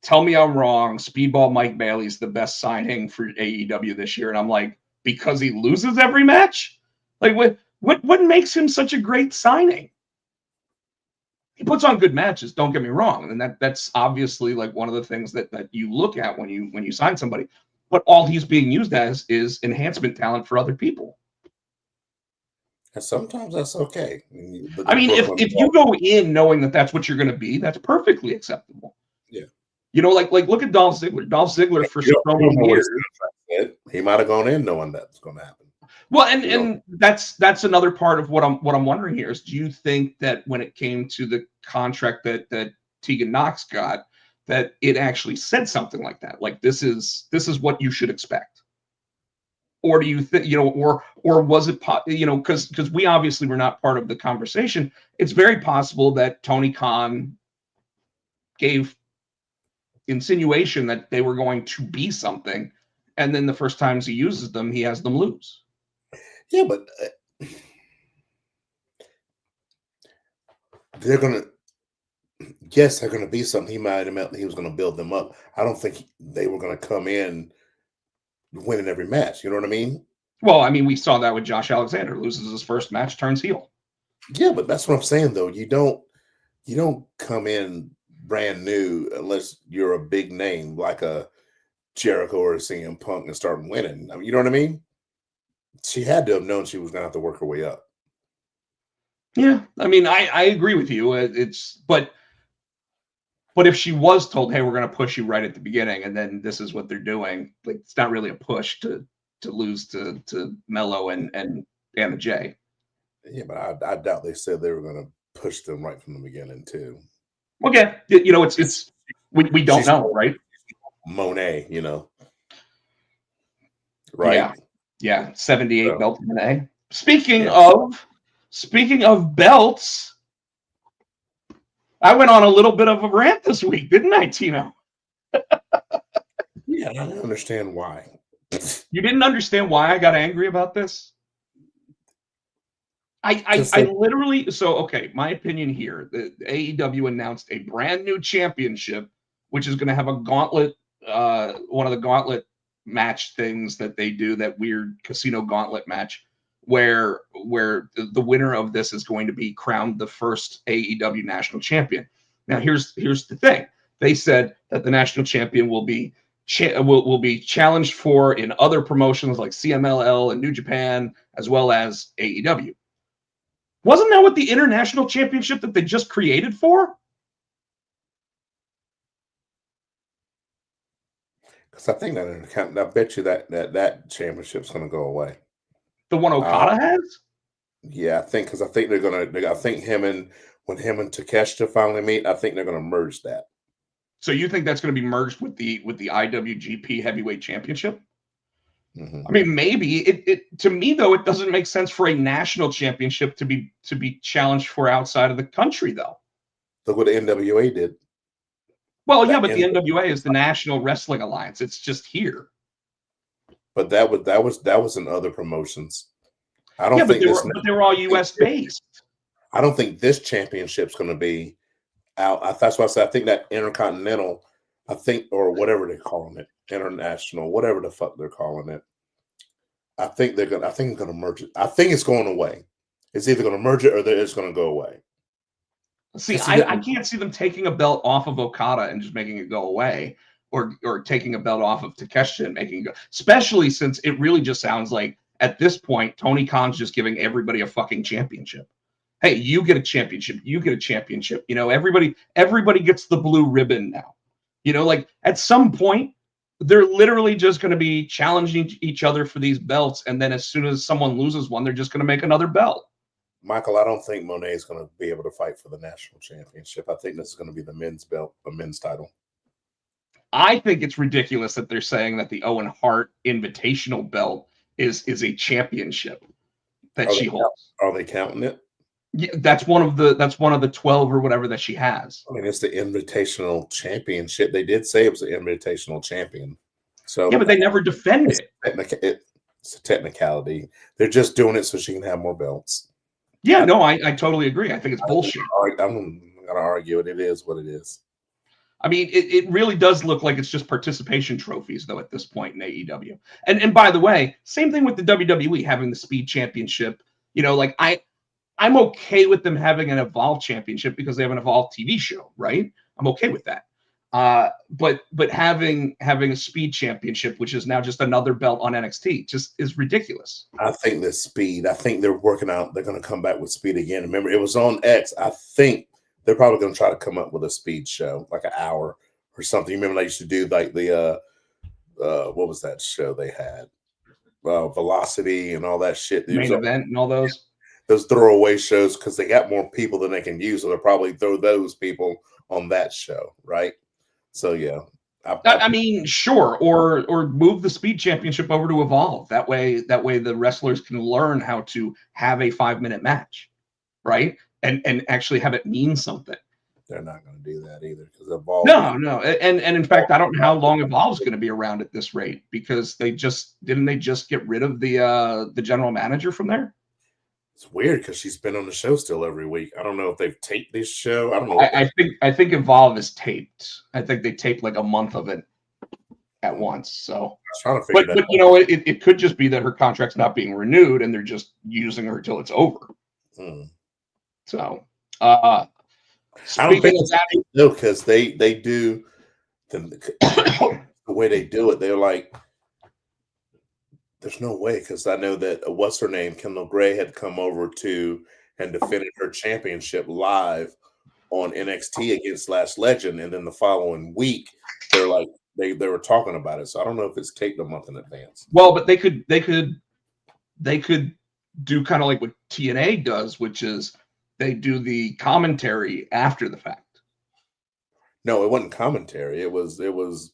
tell me I'm wrong. Speedball Mike Bailey's the best signing for AEW this year, and I'm like, because he loses every match. Like, what makes him such a great signing? He puts on good matches. Don't get me wrong, and that's obviously like one of the things that you look at when you sign somebody. But all he's being used as is enhancement talent for other people. And sometimes that's okay. I mean, if you go in knowing that that's what you're going to be, that's perfectly acceptable. Yeah. Like look at Dolph Ziggler. Dolph Ziggler for so many years. He might have gone in knowing that's going to happen. Well, and that's another part of what I'm wondering here is, do you think that when it came to the contract that Tegan Knox got, that it actually said something like that? Like this is what you should expect. Or do you think, or was it, because we obviously were not part of the conversation. It's very possible that Tony Khan gave insinuation that they were going to be something, and then the first times he uses them, he has them lose. Yeah, but they're going to, yes, they're going to be something. He might have meant that he was going to build them up. I don't think they were going to come in winning every match. You know what I mean? Well, I mean, we saw that with Josh Alexander. Loses his first match, turns heel. Yeah, but that's what I'm saying, though. You don't come in brand new unless you're a big name like a Jericho or a CM Punk and start winning. I mean, you know what I mean? She had to have known she was going to have to work her way up. Yeah, I mean, I agree with you. But if she was told, hey, we're going to push you right at the beginning, and then this is what they're doing, like, it's not really a push to lose to Mello and Anna Jay. Yeah, but I doubt they said they were going to push them right from the beginning too. Okay, it's we don't know, right? Monet, right? Yeah, 78 So, belt Monet. Speaking of belts, I went on a little bit of a rant this week, didn't I, Tino? Yeah, I don't understand why. You didn't understand why I got angry about this? I literally, okay, my opinion here, the AEW announced a brand new championship, which is going to have a gauntlet, one of the gauntlet match things that they do, that weird casino gauntlet match, where the winner of this is going to be crowned the first AEW national champion. Now, here's the thing. They said that the national champion will be challenged for in other promotions like CMLL and New Japan, as well as AEW. Wasn't that what the international championship that they just created for? Because I think I bet you that championship's going to go away. The one Okada has? Yeah, I think because I think I think when him and Takeshita finally meet, I think they're going to merge that. So you think that's going to be merged with the IWGP Heavyweight Championship? Mm-hmm. I mean, maybe it to me though, it doesn't make sense for a national championship to be challenged for outside of the country though. Look what the NWA did. Well, yeah, but the NWA is the National Wrestling Alliance. It's just here. But that was in other promotions. I don't think but they were all US based. I don't think this championship's going to be out. That's why I said I think that Intercontinental, or whatever they're calling it, international, whatever the fuck they're calling it. I think they're going to merge it. I think it's going away. It's either going to merge it or it's going to go away. See, I can't see them taking a belt off of Okada and just making it go away, or taking a belt off of Takeshita and making it go. Especially since it really just sounds like at this point Tony Khan's just giving everybody a fucking championship. Hey, you get a championship. You get a championship. Everybody gets the blue ribbon now. Like at some point, they're literally just going to be challenging each other for these belts. And then as soon as someone loses one, they're just going to make another belt. Michael, I don't think Monet is going to be able to fight for the national championship. I think this is going to be the men's belt, a men's title. I think it's ridiculous that they're saying that the Owen Hart Invitational belt is a championship that she holds. Are they counting it? Yeah, that's one of the 12 or whatever that she has. I mean, it's the Invitational Championship. They did say it was the Invitational Champion. So Yeah, but they never defend it. It's a technicality. They're just doing it so she can have more belts. Yeah, no, I totally agree. I think it's bullshit. I'm going to argue it. It is what it is. I mean, it really does look like it's just participation trophies, though, at this point in AEW. And by the way, same thing with the WWE having the Speed Championship. You know, like I'm okay with them having an Evolve Championship because they have an Evolve TV show, right? I'm okay with that. But having a Speed Championship, which is now just another belt on NXT, just is ridiculous. I think the Speed. I think they're working out. They're going to come back with Speed again. Remember, it was on X. I think they're probably going to try to come up with a Speed show, like an hour or something. You remember they used to do like the what was that show they had? Velocity and all that shit. Main event and all those throwaway shows because they got more people than they can use, so they'll probably throw those people on that show, right? So yeah, I mean, sure, or move the Speed Championship over to Evolve. That way the wrestlers can learn how to have a 5-minute match, right? And actually have it mean something. They're not going to do that either because Evolve. No, and in fact, I don't know how long Evolve's going to be around at this rate because they just get rid of the general manager from there. It's weird because she's been on the show still every week. I don't know if they've taped this show. I don't know. I think Evolve is taped. I think they taped like a month of it at once. So, I was trying to figure that but you know, it could just be that her contract's not being renewed and they're just using her till it's over. So, I don't think it's that though because they do the way they do it. They're like. There's no way because I know that what's her name, Kendall Gray, had come over to and defended her championship live on NXT against Last Legend, and then the following week they're like they were talking about it. So I don't know if it's taped a month in advance. Well, but they could do kind of like what TNA does, which is they do the commentary after the fact. No, it wasn't commentary. It was.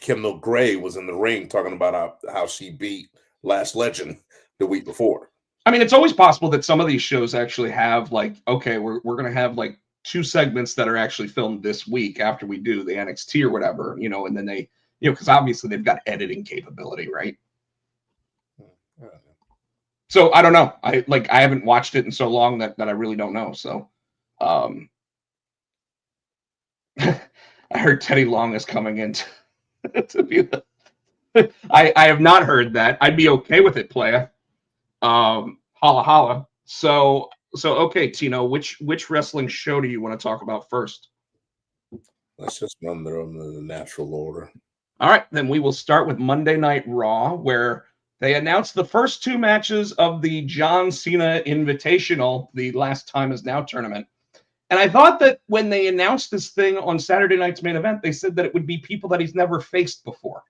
Kendall Gray was in the ring talking about how she beat Last Legend the week before. I mean, it's always possible that some of these shows actually have like, okay, we're going to have like 2 segments that are actually filmed this week after we do the NXT or whatever, you know, and then they, you know, because obviously they've got editing capability, right? So I don't know. I haven't watched it in so long that I really don't know. So I heard Teddy Long is coming in to be the I have not heard that. I'd be okay with it, playa. Holla holla. So okay, Tino, which wrestling show do you want to talk about first? Let's just run through them in the natural order. All right, then we will start with Monday Night Raw, where they announced the first 2 matches of the John Cena Invitational, the Last Time Is Now tournament. And I thought that when they announced this thing on Saturday night's main event, they said that it would be people that he's never faced before,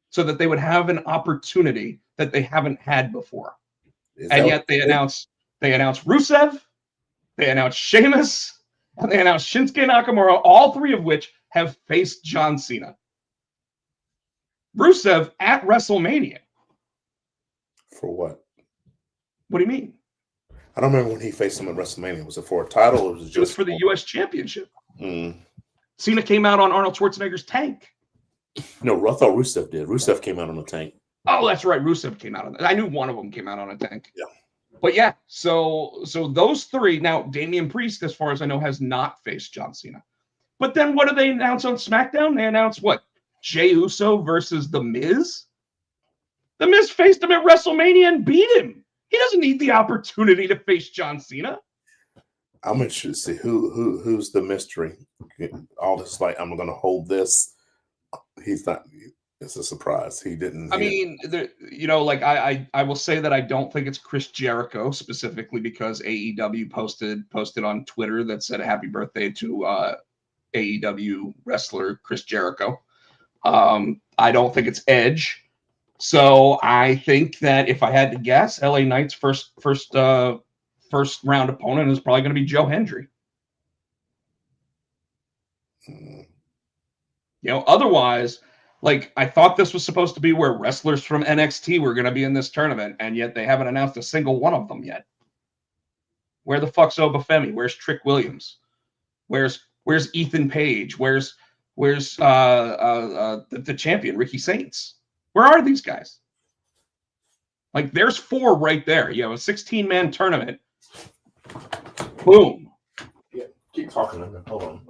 so that they would have an opportunity that they haven't had before. And yet they announced Rusev, they announced Sheamus, and they announced Shinsuke Nakamura, all 3 of which have faced John Cena. Rusev at WrestleMania. For what? What do you mean? I don't remember when he faced him at WrestleMania. Was it for a title or was it just It was for the U.S. Championship. Mm. Cena came out on Arnold Schwarzenegger's tank. No, I thought Rusev did. Rusev came out on the tank. Oh, that's right. Rusev came out on that. I knew one of them came out on a tank. Yeah. But yeah, so those 3. Now, Damian Priest, as far as I know, has not faced John Cena. But then what do they announce on SmackDown? They announced what? Jey Uso versus The Miz? The Miz faced him at WrestleMania and beat him. He doesn't need the opportunity to face John Cena. I'm interested to see who's the mystery. All this like I'm going to hold this. He's not. It's a surprise. He didn't. I mean, you know, like I will say that I don't think it's Chris Jericho specifically because AEW posted on Twitter that said happy birthday to AEW wrestler Chris Jericho. I don't think it's Edge. So I think that if I had to guess, LA Knight's first round opponent is probably going to be Joe Hendry. You know, otherwise, like, I thought this was supposed to be where wrestlers from NXT were going to be in this tournament, and yet they haven't announced a single one of them yet. Where the fuck's Obafemi? Where's Trick Williams? Where's Ethan Page? Where's the champion, Ricky Saints? Where are these guys? Like, there's 4 right there. You have a 16-man tournament. Boom. Yeah, keep talking. Hold on.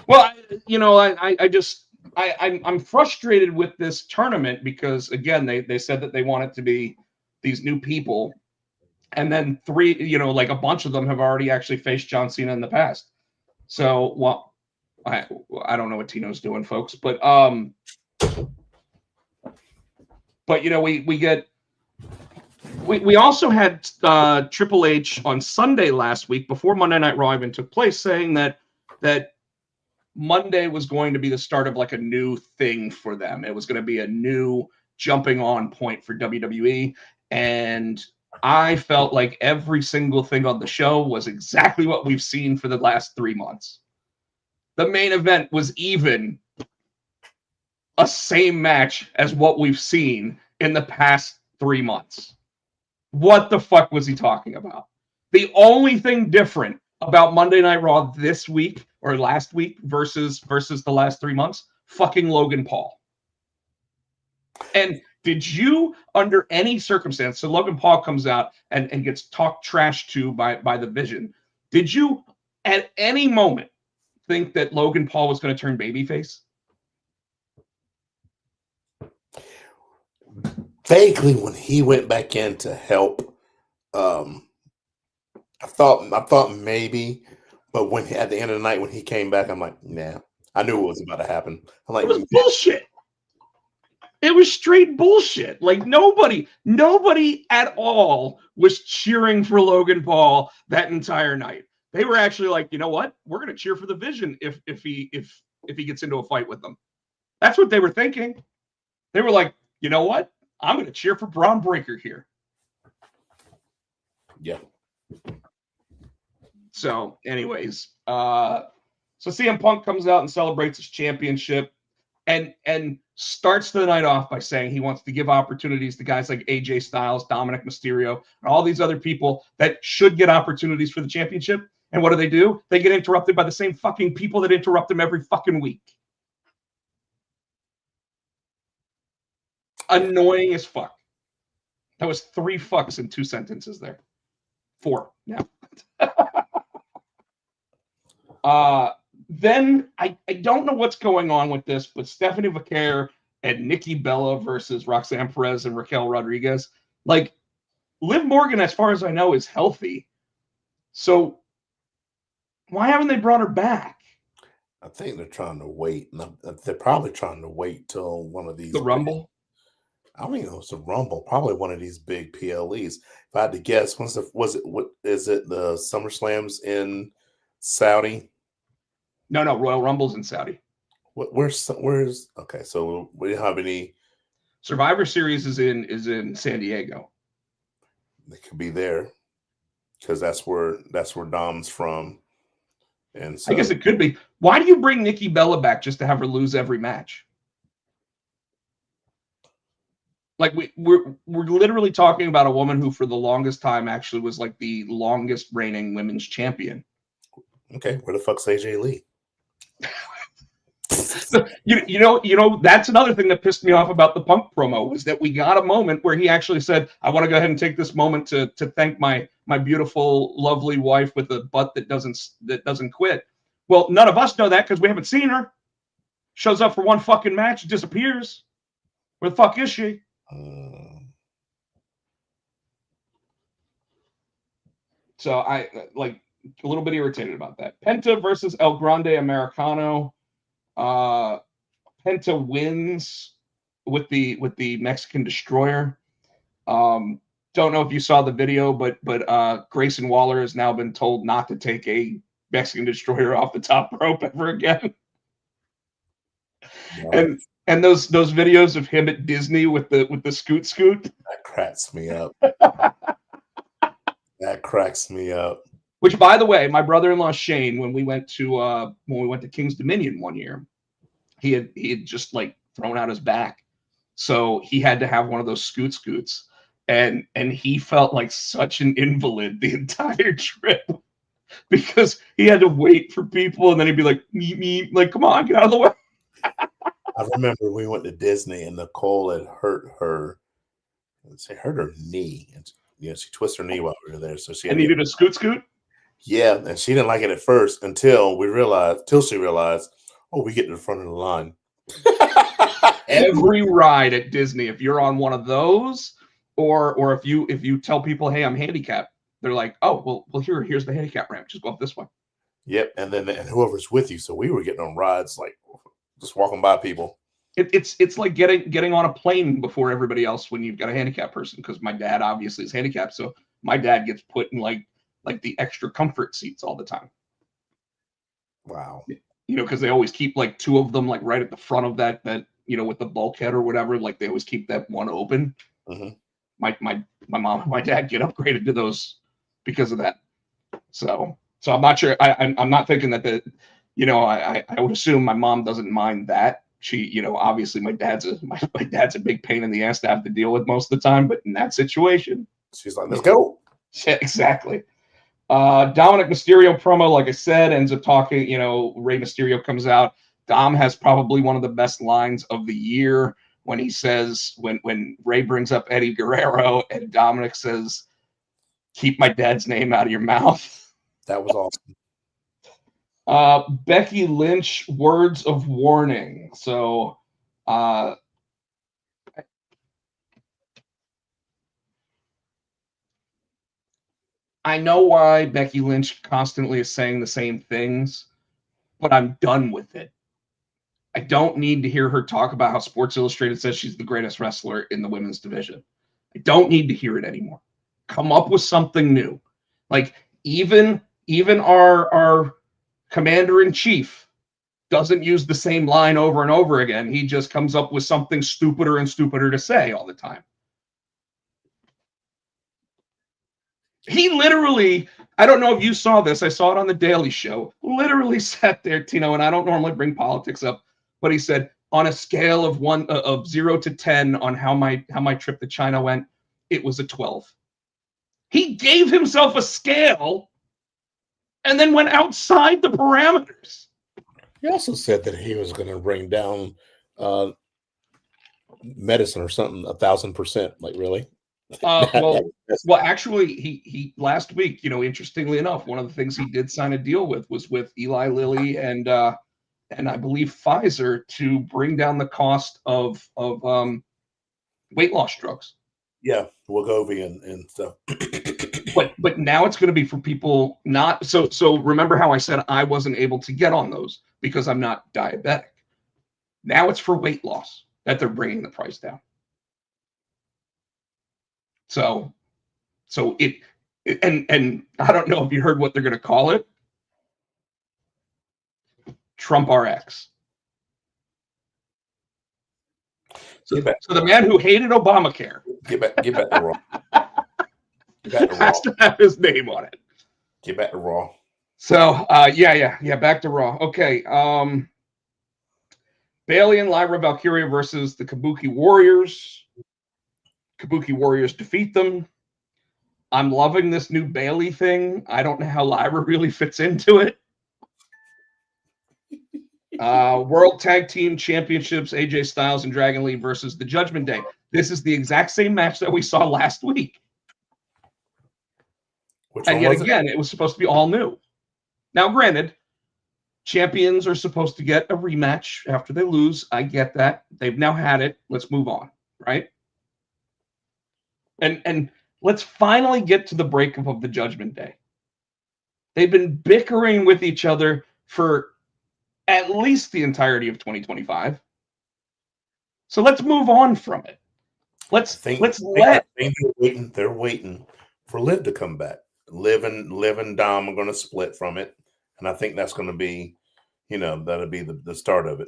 Well, I'm frustrated with this tournament because, again, they said that they want it to be these new people, and then 3, like a bunch of them have already actually faced John Cena in the past. So, well, I don't know what Tino's doing, folks, but we also had Triple H on Sunday last week before Monday Night Raw even took place, saying that Monday was going to be the start of like a new thing for them. It was going to be a new jumping on point for WWE. And I felt like every single thing on the show was exactly what we've seen for the last 3 months. The main event was even a same match as what we've seen in the past 3 months. What the fuck was he talking about? The only thing different about Monday Night Raw this week or last week versus the last 3 months, fucking Logan Paul. And did you, under any circumstance, so Logan Paul comes out and gets talked trash to by the Vision, did you at any moment think that Logan Paul was going to turn babyface? Vaguely, when he went back in to help, I thought maybe, but when at the end of the night when he came back, I'm like, nah. I knew what was about to happen. I'm like, it was bullshit. It was straight bullshit. Like nobody at all was cheering for Logan Paul that entire night. They were actually like, you know what? We're gonna cheer for the Vision if he gets into a fight with them. That's what they were thinking. They were like, you know what? I'm gonna cheer for Braun Breaker here. Yeah. So, anyways, so CM Punk comes out and celebrates his championship and starts the night off by saying he wants to give opportunities to guys like AJ Styles, Dominic Mysterio, and all these other people that should get opportunities for the championship. And what do? They get interrupted by the same fucking people that interrupt them every fucking week. Annoying as fuck. That was 3 fucks in 2 sentences there. 4 now. Then I don't know what's going on with this, but Stephanie Vaquer and Nikki Bella versus Roxanne Perez and Raquel Rodriguez. Like, Liv Morgan, as far as I know, is healthy. So why haven't they brought her back? I think they're trying to wait. They're probably trying to wait till one of these. The Rumble? I don't even know if it's a Rumble. Probably one of these big PLEs. If I had to guess, what is it? The SummerSlams in Saudi? No, Royal Rumble's in Saudi. Where's okay? So we don't have any. Survivor Series is in San Diego. They could be there because that's where Dom's from. And so, I guess it could be. Why do you bring Nikki Bella back just to have her lose every match? Like we're literally talking about a woman who for the longest time actually was like the longest reigning women's champion. Okay, where the fuck's AJ Lee? you know that's another thing that pissed me off about the Punk promo was that we got a moment where he actually said, I want to go ahead and take this moment to thank my beautiful, lovely wife with a butt that doesn't quit. Well, none of us know that because we haven't seen her. Shows up for one fucking match, disappears. Where the fuck is she? So I like a little bit irritated about that. Penta versus El Grande Americano. Penta wins with the Mexican Destroyer. Don't know if you saw the video, but Grayson Waller has now been told not to take a Mexican Destroyer off the top rope ever again. No. And those videos of him at Disney with the scoot. That cracks me up. That cracks me up. Which, by the way, my brother-in-law Shane, when we went to King's Dominion one year, He had just like thrown out his back, so he had to have one of those scoots, and he felt like such an invalid the entire trip because he had to wait for people, and then he'd be like, me, like, come on, get out of the way. I remember we went to Disney and Nicole had hurt her knee, and she twisted her knee while we were there, so she had And needed a scoot. Yeah, and she didn't like it at first until she realized, oh, we get to the front of the line. Every ride at Disney, if you're on one of those, or if you tell people, hey, I'm handicapped, they're like, oh, well, here's the handicap ramp. Just go up this way. Yep, and whoever's with you. So we were getting on rides like just walking by people. It's like getting on a plane before everybody else when you've got a handicapped person, because my dad obviously is handicapped, so my dad gets put in like the extra comfort seats all the time. Wow. Because they always keep like two of them like right at the front of that with the bulkhead or whatever. Like they always keep that one open. Mm-hmm. My mom and my dad get upgraded to those because of that. So I'm not sure. I'm not thinking that I would assume my mom doesn't mind that. She, obviously my dad's a big pain in the ass to have to deal with most of the time, but in that situation, she's like, let's go. Yeah, exactly. Dominic Mysterio promo, like I said, ends up talking, Rey Mysterio comes out. Dom has probably one of the best lines of the year when he says, when Rey brings up Eddie Guerrero and Dominic says, keep my dad's name out of your mouth. That was awesome. Becky Lynch, words of warning. So, I know why Becky Lynch constantly is saying the same things, but I'm done with it. I don't need to hear her talk about how Sports Illustrated says she's the greatest wrestler in the women's division. I don't need to hear it anymore. Come up with something new. Like even our commander-in-chief doesn't use the same line over and over again. He just comes up with something stupider and stupider to say all the time. He literally, I don't know if you saw this, I saw it on the Daily Show, literally sat there, Tino, and I don't normally bring politics up, but he said, on a scale of 0 to 10 on how my trip to China went, it was a 12. He gave himself a scale and then went outside the parameters. He also said that he was going to bring down medicine or something 1,000%. Like, really? Well, actually, he last week, interestingly enough, one of the things he did sign a deal with was with Eli Lilly and I believe Pfizer to bring down the cost of weight loss drugs. Yeah, Wegovy and stuff. But now it's going to be for people not so. Remember how I said I wasn't able to get on those because I'm not diabetic. Now it's for weight loss that they're bringing the price down. So it and I don't know if you heard what they're going to call it. Trump RX. So the man who hated Obamacare get back to Raw. Has to have his name on it. Get back to Raw. So yeah, back to Raw. Okay. Bayley and Lyra Valkyria versus the Kabuki Warriors. Kabuki Warriors defeat them. I'm loving this new Bayley thing. I don't know how Lyra really fits into it. World Tag Team Championships, AJ Styles and Dragon Lee versus the Judgment Day. This is the exact same match that we saw last week. And yet again, it was supposed to be all new. Now, granted, champions are supposed to get a rematch after they lose. I get that. They've now had it. Let's move on, right? And let's finally get to the breakup of the Judgment Day. They've been bickering with each other for at least the entirety of 2025. So let's move on from it. They're waiting for Liv to come back. Liv and Dom are going to split from it, and I think that's going to be, that'll be the start of it.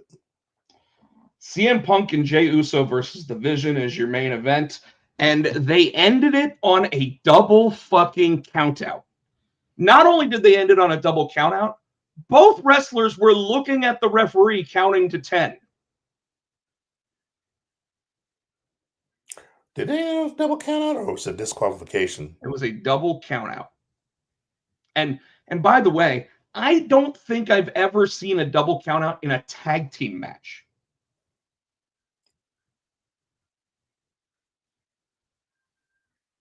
CM Punk and Jey Uso versus The Vision is your main event, and they ended it on a double fucking countout. Not only did they end it on a double countout, both wrestlers were looking at the referee counting to 10 Did they double count out, or was it disqualification? It was a double count out. And by the way, I don't think I've ever seen a double count out in a tag team match.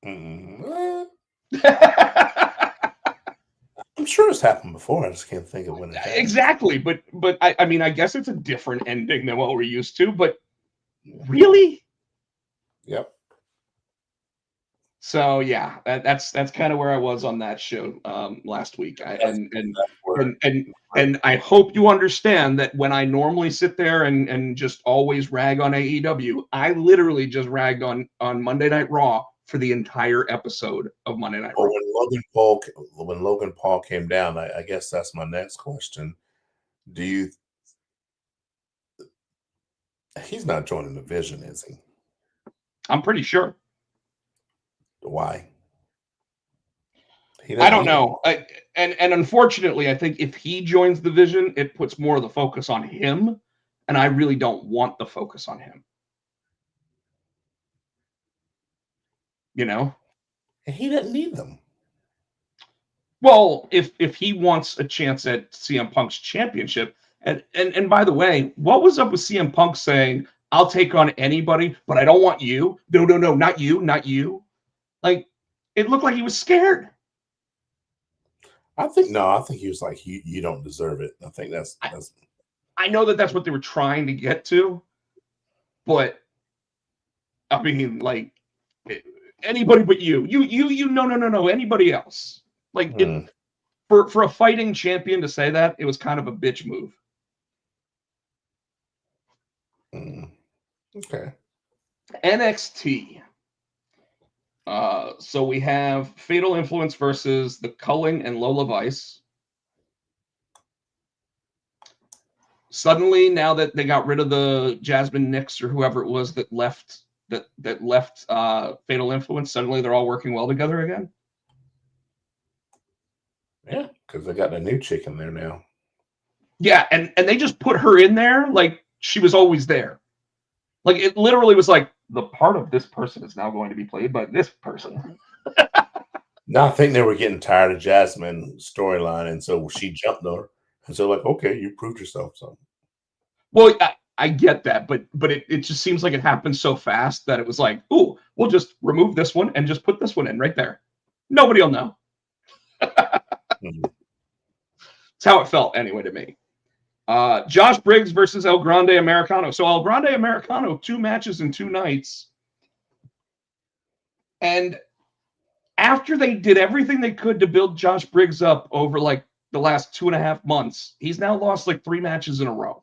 I'm sure it's happened before. I just can't think of when it happened. Exactly, but I mean, I guess it's a different ending than what we're used to. But really, Yep. so yeah, that's kind of where I was on that show last week. And I hope you understand that when I normally sit there and just always rag on AEW, I literally just ragged on Monday Night Raw for the entire episode of Monday Night Raw. When Logan Paul came down, I guess that's my next question. He's not joining the Vision, is he? I'm pretty sure. Why? I don't know. And unfortunately, I think if he joins the Vision, it puts more of the focus on him, and I really don't want the focus on him. You know? He doesn't need them. Well, if he wants a chance at CM Punk's championship, and by the way, what was up with CM Punk saying, "I'll take on anybody, but I don't want you"? No, not you. Like, it looked like he was scared. I think he was like, you don't deserve it. I think that's. I know that's what they were trying to get to, but I mean, like, anybody but you. No, anybody else. Like, for a fighting champion to say that, it was kind of a bitch move. Okay. NXT. So we have Fatal Influence versus the Culling and Lola Vice. Suddenly, now that they got rid of the Jasmine Nix or whoever it was that left Fatal Influence, suddenly they're all working well together again. Yeah, because they got a new chick in there now. Yeah, and they just put her in there like she was always there. Like, it literally was like, the part of this person is now going to be played by this person. No, I think they were getting tired of Jasmine's storyline, and so she jumped on her. And so, like, okay, you proved yourself. So, well, I get that, but it just seems like it happened so fast that it was like, ooh, we'll just remove this one and just put this one in right there. Nobody will know. That's how it felt anyway to me. Josh Briggs versus El Grande Americano. So El Grande Americano, 2 matches in 2 nights. And after they did everything they could to build Josh Briggs up over like the last 2.5 months, he's now lost like 3 matches in a row.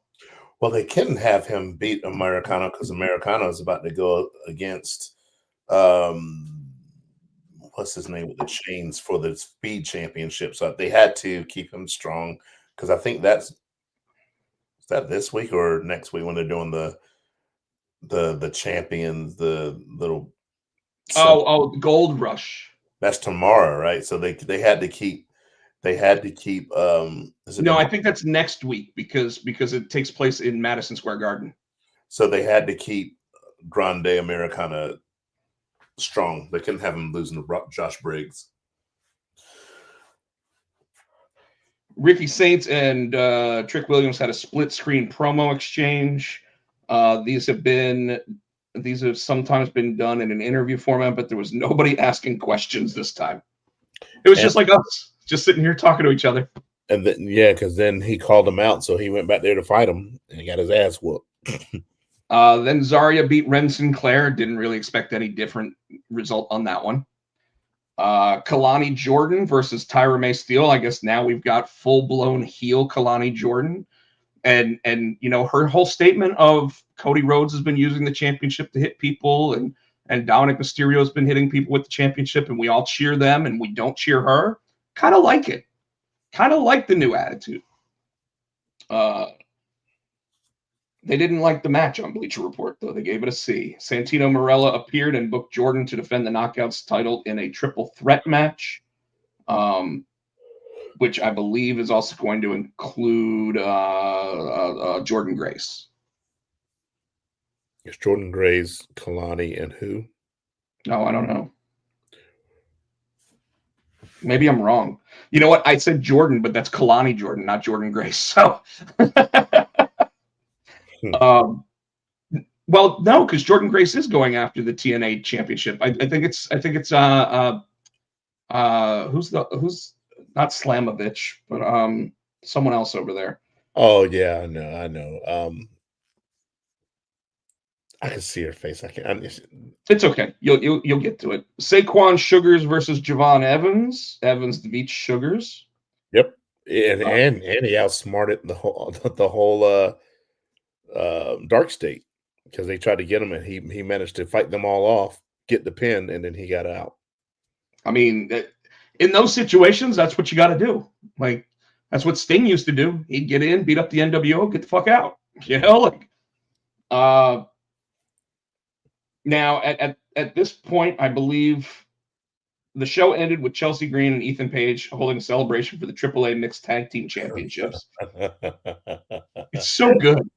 Well, they couldn't have him beat Americano because Americano is about to go against what's his name with the chains for the speed championship. So they had to keep him strong because I think is that this week or next week when they're doing the champions, the little Gold Rush. That's tomorrow, right? So they had to keep No, I think that's next week because it takes place in Madison Square Garden. So they had to keep Grande Americana strong. They couldn't have him losing to Josh Briggs. Ricky Saints and Trick Williams had a split screen promo exchange. These have sometimes been done in an interview format, but there was nobody asking questions this time. It was just like us, just sitting here talking to each other. And then, because then he called him out, so he went back there to fight him, and he got his ass whooped. Then Zarya beat Ren Sinclair. Didn't really expect any different result on that one. Kalani Jordan versus Tyra May Steele. I guess now we've got full-blown heel Kalani Jordan. And her whole statement of Cody Rhodes has been using the championship to hit people, and Dominic Mysterio has been hitting people with the championship, and we all cheer them and we don't cheer her. Kind of like it. Kind of like the new attitude. They didn't like the match on Bleacher Report, though. They gave it a C. Santino Marella appeared and booked Jordan to defend the Knockouts title in a triple threat match, which I believe is also going to include Jordan Grace. It's Jordan Grace, Kalani, and who? No, I don't know. Maybe I'm wrong. You know what? I said Jordan, but that's Kalani Jordan, not Jordan Grace. So, um, well, no, because Jordan Grace is going after the TNA championship. I think it's who's not Slamovich, but someone else over there. Oh yeah, I know. I can see her face. I can't. It's okay. You'll get to it. Saquon Sugars versus Javon Evans. Evans defeats Sugars. Yep, and he outsmarted the whole Dark State because they tried to get him, and he managed to fight them all off, get the pin, and then he got out. I mean, in those situations, that's what you got to do. Like that's what Sting used to do. He'd get in, beat up the NWO, get the fuck out. You know, like now at this point, I believe the show ended with Chelsea Green and Ethan Page holding a celebration for the AAA Mixed Tag Team Championships. It's so good.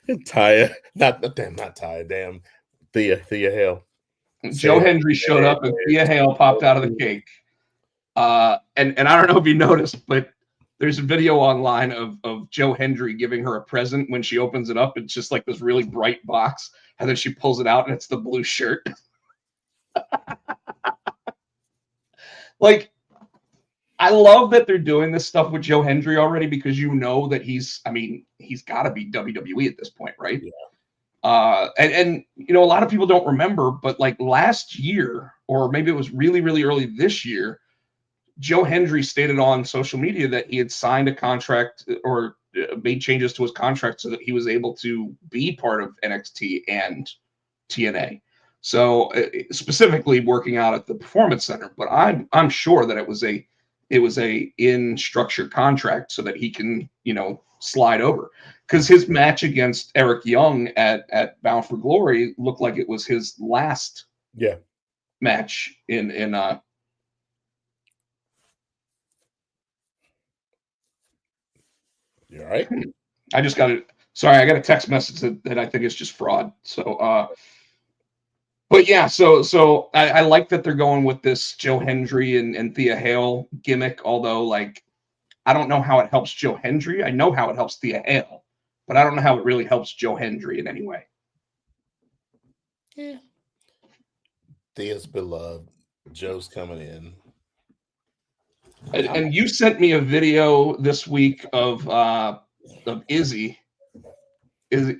Taya, not Taya, damn Thea Hale. Joe Hendry showed up and Thea Hale popped out of the cake. And I don't know if you noticed, but there's a video online of Joe Hendry giving her a present. When she opens it up, it's just like this really bright box, and then she pulls it out and it's the blue shirt. Like, I love that they're doing this stuff with Joe Hendry already, because you know that he's got to be WWE at this point, right? Yeah. And you know, a lot of people don't remember, but like last year, or maybe it was really, really early this year, Joe Hendry stated on social media that he had signed a contract or made changes to his contract so that he was able to be part of NXT and TNA. So specifically working out at the Performance Center, but I'm sure that it was a in structured contract so that he can, you know, slide over, because his match against Eric Young at Bound for Glory looked like it was his last match in You all right? I just got it. Sorry, I got a text message that I think is just fraud. So but yeah, so I like that they're going with this Joe Hendry and Thea Hale gimmick, although like I don't know how it helps Joe Hendry. I know how it helps Thea Hale, but I don't know how it really helps Joe Hendry in any way. Yeah. Thea's beloved. Joe's coming in. And you sent me a video this week of Izzy. And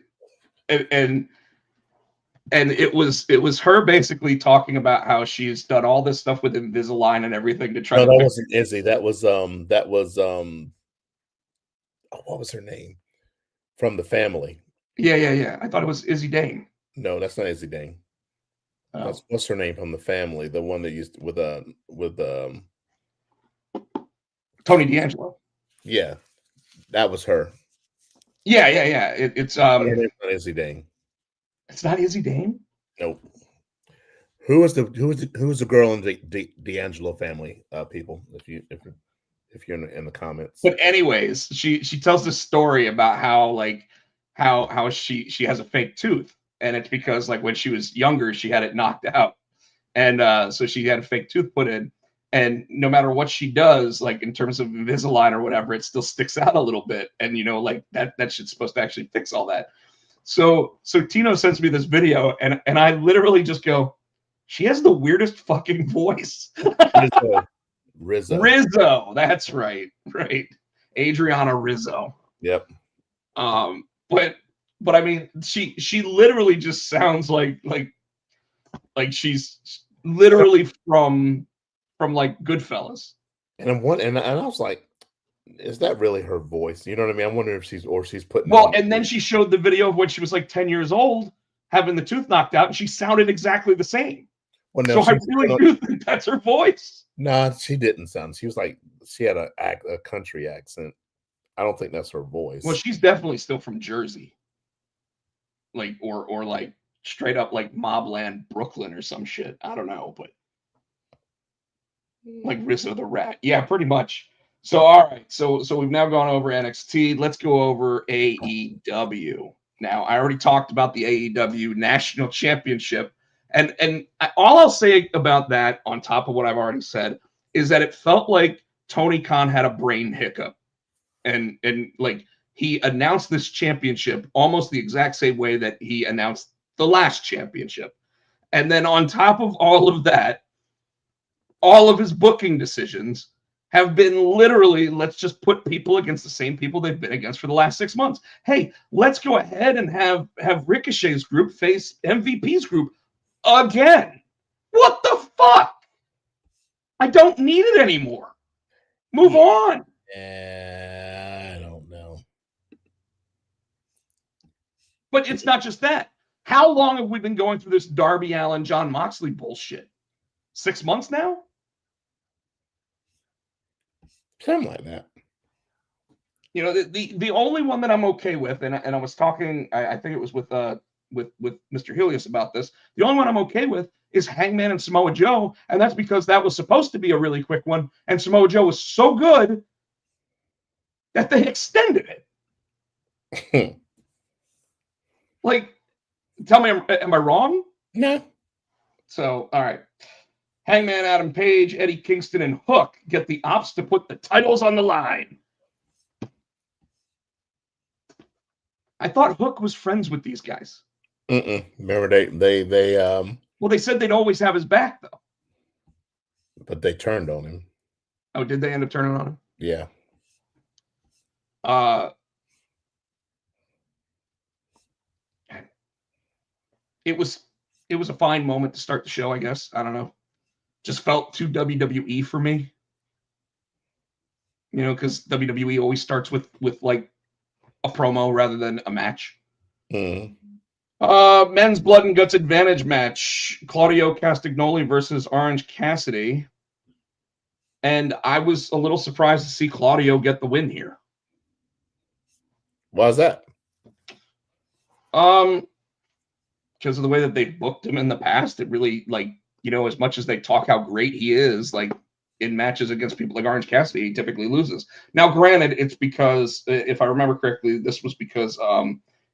it was her basically talking about how she's done all this stuff with Invisalign and everything to try to. No, that wasn't Izzy. That was what was her name? From the family. Yeah. I thought it was Izzy Dane. No, that's not Izzy Dane. Oh. What's her name from the family? The one that used with Tony D'Angelo. Yeah, that was her. Yeah. It's not Izzy Dane. It's not Izzy Dane. Nope. Who was the girl in the D'Angelo family? People, if you're in the comments. But anyways, she tells this story about how she has a fake tooth, and it's because like when she was younger she had it knocked out, and so she had a fake tooth put in, and no matter what she does, like in terms of Invisalign or whatever, it still sticks out a little bit, and you know, like that shit's supposed to actually fix all that. So Tino sends me this video, and I literally just go, she has the weirdest fucking voice. Rizzo, that's right. Adriana Rizzo. Yep. But I mean, she literally just sounds like she's literally from like Goodfellas. And I was like, is that really her voice? You know what I mean? I'm wondering if she's putting. Well, and then she showed the video of when she was like 10 years old, having the tooth knocked out, and she sounded exactly the same. Well, no, so I really do think that's her voice. No, she didn't sound. She was like, she had a country accent. I don't think that's her voice. Well, she's definitely still from Jersey, like or like straight up like Mobland, Brooklyn or some shit. I don't know, but like Rizzo the Rat. Yeah, pretty much. So all right, so we've now gone over NXT. Let's go over AEW. Now, I already talked about the AEW National Championship All I'll say about that, on top of what I've already said, is that it felt like Tony Khan had a brain hiccup, and like he announced this championship almost the exact same way that he announced the last championship, and then on top of all of that, all of his booking decisions have been literally, let's just put people against the same people they've been against for the last 6 months. Hey, let's go ahead and have Ricochet's group face MVP's group again. What the fuck? I don't need it anymore. Move on. I don't know. But it's not just that. How long have we been going through this Darby Allin, John Moxley bullshit? 6 months now? Something like that. You know, the only one that I'm okay with, and I was talking, I think it was with Mr. Helios about this. The only one I'm okay with is Hangman and Samoa Joe, and that's because that was supposed to be a really quick one, and Samoa Joe was so good that they extended it. Like, tell me, am I wrong? No. So, all right. Hangman Adam Page, Eddie Kingston, and Hook get the ops to put the titles on the line. I thought Hook was friends with these guys. Remember they Well, they said they'd always have his back, though. but they turned on him. Oh, did they end up turning on him? Yeah. It was a fine moment to start the show, I guess. I don't know. Just felt too WWE for me. You know, because WWE always starts with like a promo rather than a match. Mm. Men's Blood and Guts Advantage match. Claudio Castagnoli versus Orange Cassidy. And I was a little surprised to see Claudio get the win here. Why is that? Because of the way that they booked him in the past, it really, like, you know, as much as they talk how great he is, like, in matches against people like Orange Cassidy, he typically loses. Now, granted, it's because, if I remember correctly, this was because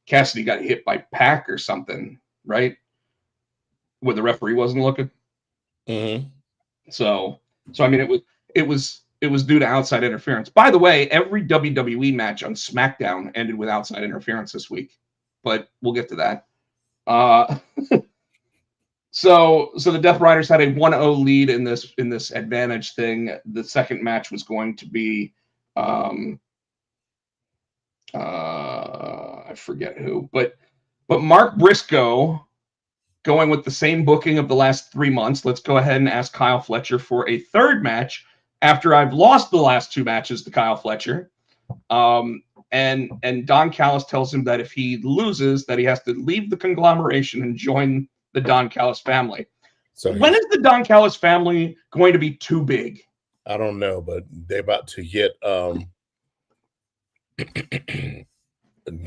Cassidy got hit by Pac or something, right? Where the referee wasn't looking. Mm-hmm. So I mean, it was due to outside interference. By the way, every WWE match on SmackDown ended with outside interference this week, but we'll get to that. So the Death Riders had a 1-0 lead in this advantage thing. The second match was going to be I forget who, but Mark Briscoe going with the same booking of the last 3 months. Let's go ahead and ask Kyle Fletcher for a third match after I've lost the last 2 matches to Kyle Fletcher. And Don Callis tells him that if he loses, that he has to leave the conglomeration and join the Don Callis family. So when is the Don Callis family going to be too big? I don't know, but they're about to get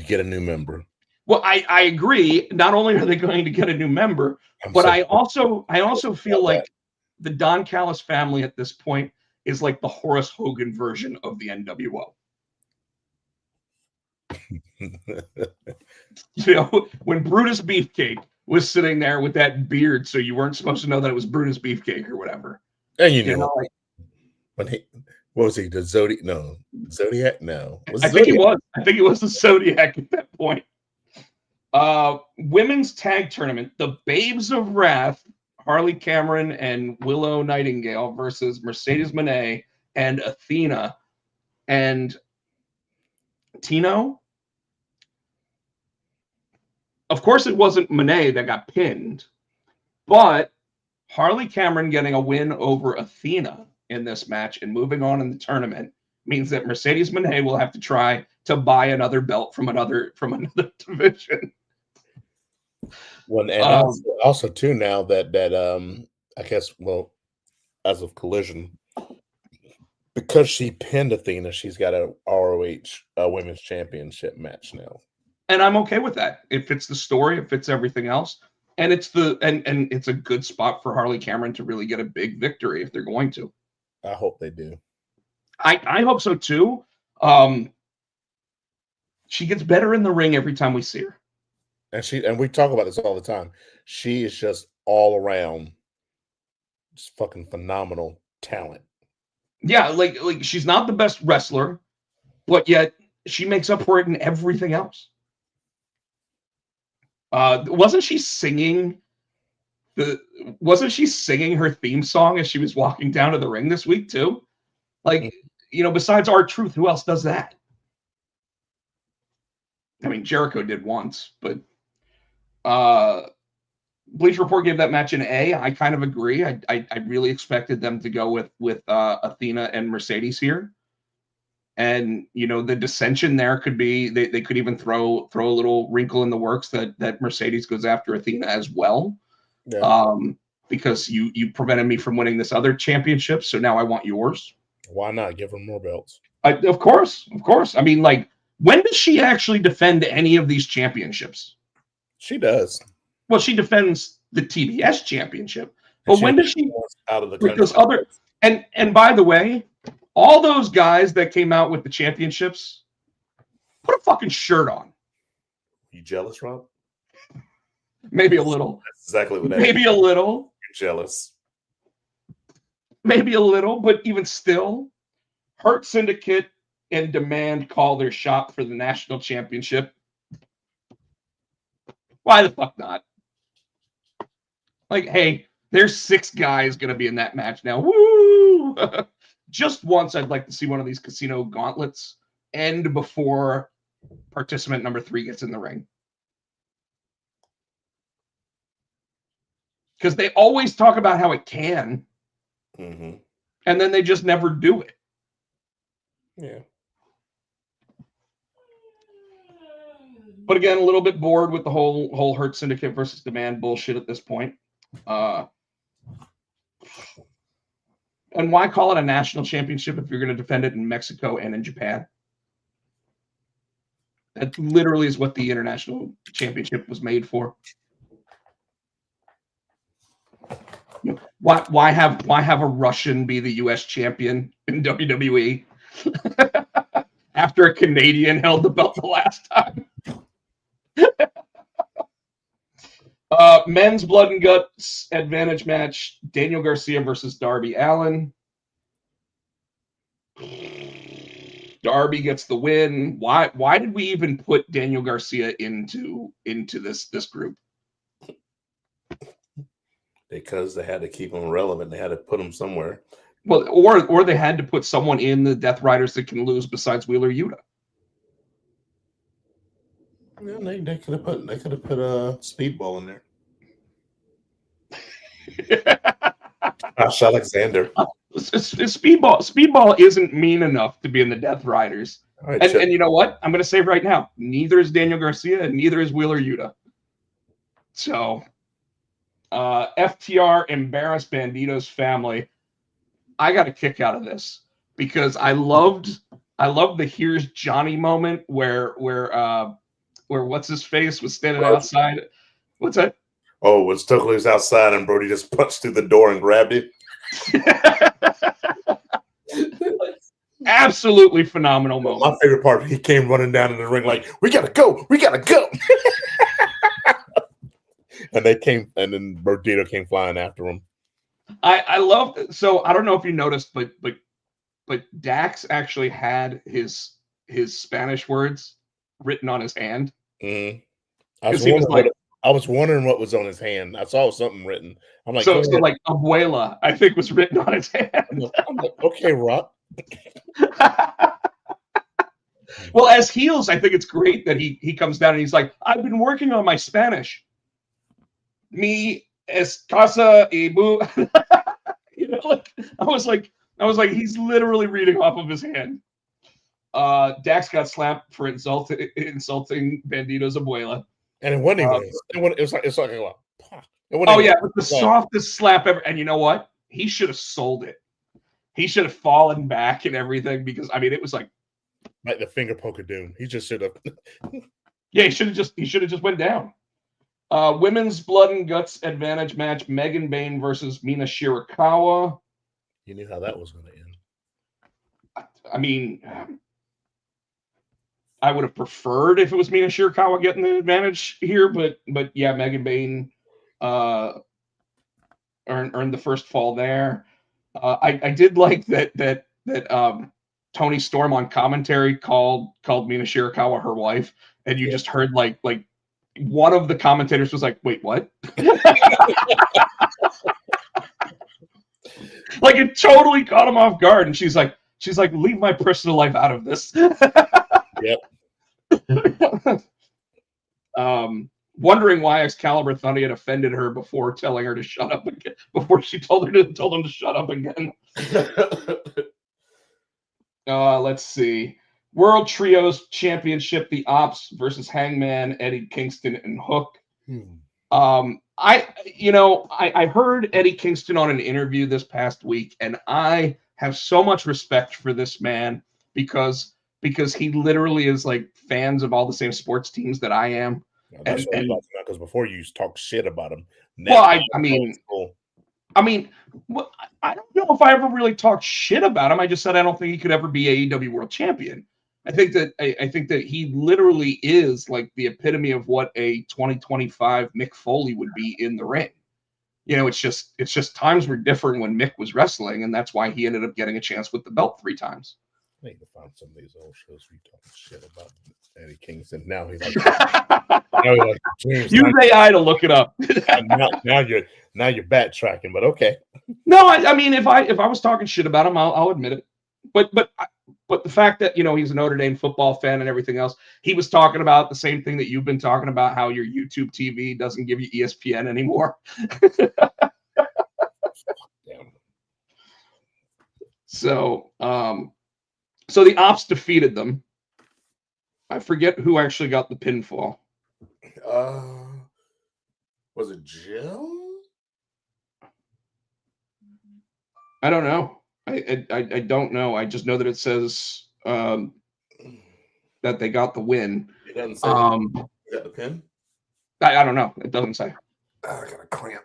get a new member. Well, I agree. Not only are they going to get a new member, but I also feel like the Don Callis family at this point is like the Horace Hogan version of the NWO. You know, when Brutus Beefcake was sitting there with that beard, so you weren't supposed to know that it was Brutus Beefcake or whatever. And you know like, when what was he? The Zodiac? No, Zodiac. No, I think he was. I think it was the Zodiac at that point. Women's tag tournament: the Babes of Wrath, Harley Cameron and Willow Nightingale versus Mercedes Moné and Athena and Tino. Of course, it wasn't Moné that got pinned, but Harley Cameron getting a win over Athena in this match and moving on in the tournament means that Mercedes Moné will have to try to buy another belt from another division. Well, and also too, now that I guess, well, as of Collision, because she pinned Athena, she's got a ROH Women's Championship match now. And I'm okay with that. It fits the story, it fits everything else. And it's it's a good spot for Harley Cameron to really get a big victory if they're going to. I hope they do. I hope so too. She gets better in the ring every time we see her. And we talk about this all the time. She is just all around just fucking phenomenal talent. Yeah, like she's not the best wrestler, but yet she makes up for it in everything else. Wasn't she singing her theme song as she was walking down to the ring this week too? Like, besides R-Truth, who else does that? I mean, Jericho did once, but Bleacher Report gave that match an A. I kind of agree. I really expected them to go with Athena and Mercedes here. And the dissension there could be they could even throw a little wrinkle in the works that Mercedes goes after Athena as well. Yeah. Because you prevented me from winning this other championship, so now I want yours. Why not give her more belts? Of course. I mean, like, when does she actually defend any of these championships? She does. Well, she defends the TBS championship, but when does she out of the country? Those other and by the way, all those guys that came out with the championships, put a fucking shirt on. You jealous, Rob? Maybe a little. That's exactly what that Maybe is. a little. You're jealous. Maybe a little, but even still, Hurt Syndicate and Demand call their shot for the national championship. Why the fuck not? Like, hey, there's 6 guys going to be in that match now. Woo! Just once, I'd like to see one of these casino gauntlets end before participant number 3 gets in the ring. Because they always talk about how it can, and then they just never do it. Yeah. But again, a little bit bored with the whole Hurt Syndicate versus Demand bullshit at this point. And why call it a national championship if you're going to defend it in Mexico and in Japan? That literally is what the international championship was made for. Why have a Russian be the U.S. champion in WWE after a Canadian held the belt the last time? Men's Blood and Guts advantage match: Daniel Garcia versus Darby Allin. Darby gets the win. Why did we even put Daniel Garcia into this group? Because they had to keep him relevant. They had to put him somewhere. Well, or they had to put someone in the Death Riders that can lose besides Wheeler Yuta. Yeah, they could have put a Speedball in there. Josh Alexander. Speedball isn't mean enough to be in the Death Riders. Right, and you know what? I'm going to say right now, neither is Daniel Garcia and neither is Wheeler Yuta. So, FTR embarrassed Bandito's family. I got a kick out of this because I loved the "Here's Johnny" moment where what's his face was standing outside. What's that? Oh, when Stokely was outside and Brody just punched through the door and grabbed it. Absolutely phenomenal moment. My favorite part, he came running down in the ring like, we gotta go. And they came, and then Bandito came flying after him. I love. So I don't know if you noticed, but Dax actually had his Spanish words written on his hand. Mm-hmm. I was wondering what was on his hand. I saw something written. I'm like, so like abuela, I think was written on his hand. I'm like, okay, Rock. Well, as heels, I think it's great that he comes down and he's like, I've been working on my Spanish. Mi escasa y bu. I was like, he's literally reading off of his hand. Dax got slapped for insulting Bandito's abuela. And it wasn't even. It's like a oh yeah, but the softest slap ever. And you know what? He should have sold it. He should have fallen back and everything because I mean it was like the finger poke of doom. He just should have. Yeah, he should have just went down. Women's Blood and Guts advantage match: Megan Bayne versus Mina Shirakawa. You knew how that was going to end. I mean, I would have preferred if it was Mina Shirakawa getting the advantage here, but yeah, Megan Bayne earned the first fall there. I did like that Tony Storm on commentary called Mina Shirakawa her wife, and you just heard like one of the commentators was like, "Wait, what?" Like it totally caught him off guard, and she's like, "Leave my personal life out of this." Yep. Wondering why Excalibur thought he had offended her before telling her to shut up again. Before she told him to shut up again. Let's see. World Trios Championship: The Ops versus Hangman, Eddie Kingston, and Hook. I heard Eddie Kingston on an interview this past week, and I have so much respect for this man because he literally is like fans of all the same sports teams that I am. That's what I'm talking about, because before you used to talk shit about him. Well, I mean, I don't know if I ever really talked shit about him. I just said I don't think he could ever be AEW World Champion. I think that he literally is like the epitome of what a 2025 Mick Foley would be in the ring. You know, it's just times were different when Mick was wrestling, and that's why he ended up getting a chance with the belt 3 times. I need to find some of these old shows where you talking shit about Eddie Kingston. Now he's like, James. Use AI to look it up. now you're backtracking, but okay. No, I mean, if I was talking shit about him, I'll admit it. But the fact that, you know, he's a Notre Dame football fan and everything else, he was talking about the same thing that you've been talking about, how your YouTube TV doesn't give you ESPN anymore. So the Ops defeated them. I forget who actually got the pinfall. Was it Jill? I don't know. I don't know. I just know that it says that they got the win. It doesn't say you got the pin. I don't know. It doesn't say. I got a cramp.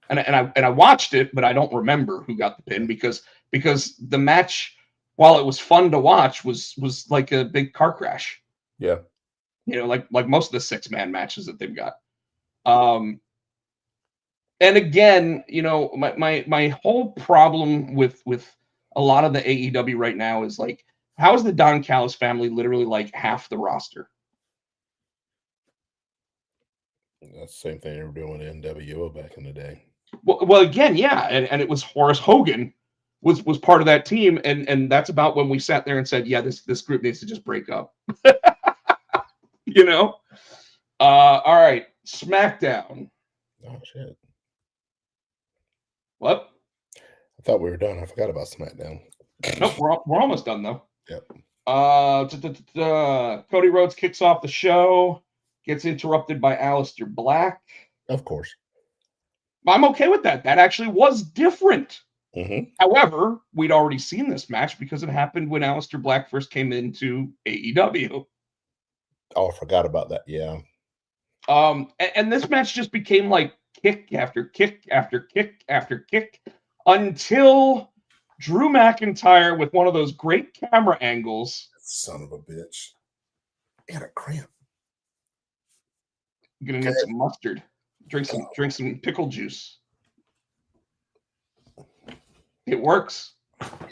And I watched it, but I don't remember who got the pin because the match, while it was fun to watch, was like a big car crash. Yeah. You know, like most of the 6-man matches that they've got. And again, you know, my whole problem with a lot of the AEW right now is like, how is the Don Callis family literally like half the roster? That's the same thing they were doing in NWO back in the day. Well, again, yeah, and it was Horace Hogan was part of that team, and that's about when we sat there and said, yeah, this group needs to just break up. You know? All right, SmackDown. Oh shit. What? I thought we were done. I forgot about SmackDown. Nope, we're almost done though. Yep. Cody Rhodes kicks off the show, gets interrupted by Aleister Black. Of course. I'm okay with that. That actually was different. Mm-hmm. However, we'd already seen this match because it happened when Aleister Black first came into AEW. Oh, I forgot about that. Yeah. And this match just became like kick after kick after kick after kick until Drew McIntyre with one of those great camera angles. Son of a bitch. I got a cramp. I'm gonna need some mustard. Drink some pickle juice. It works.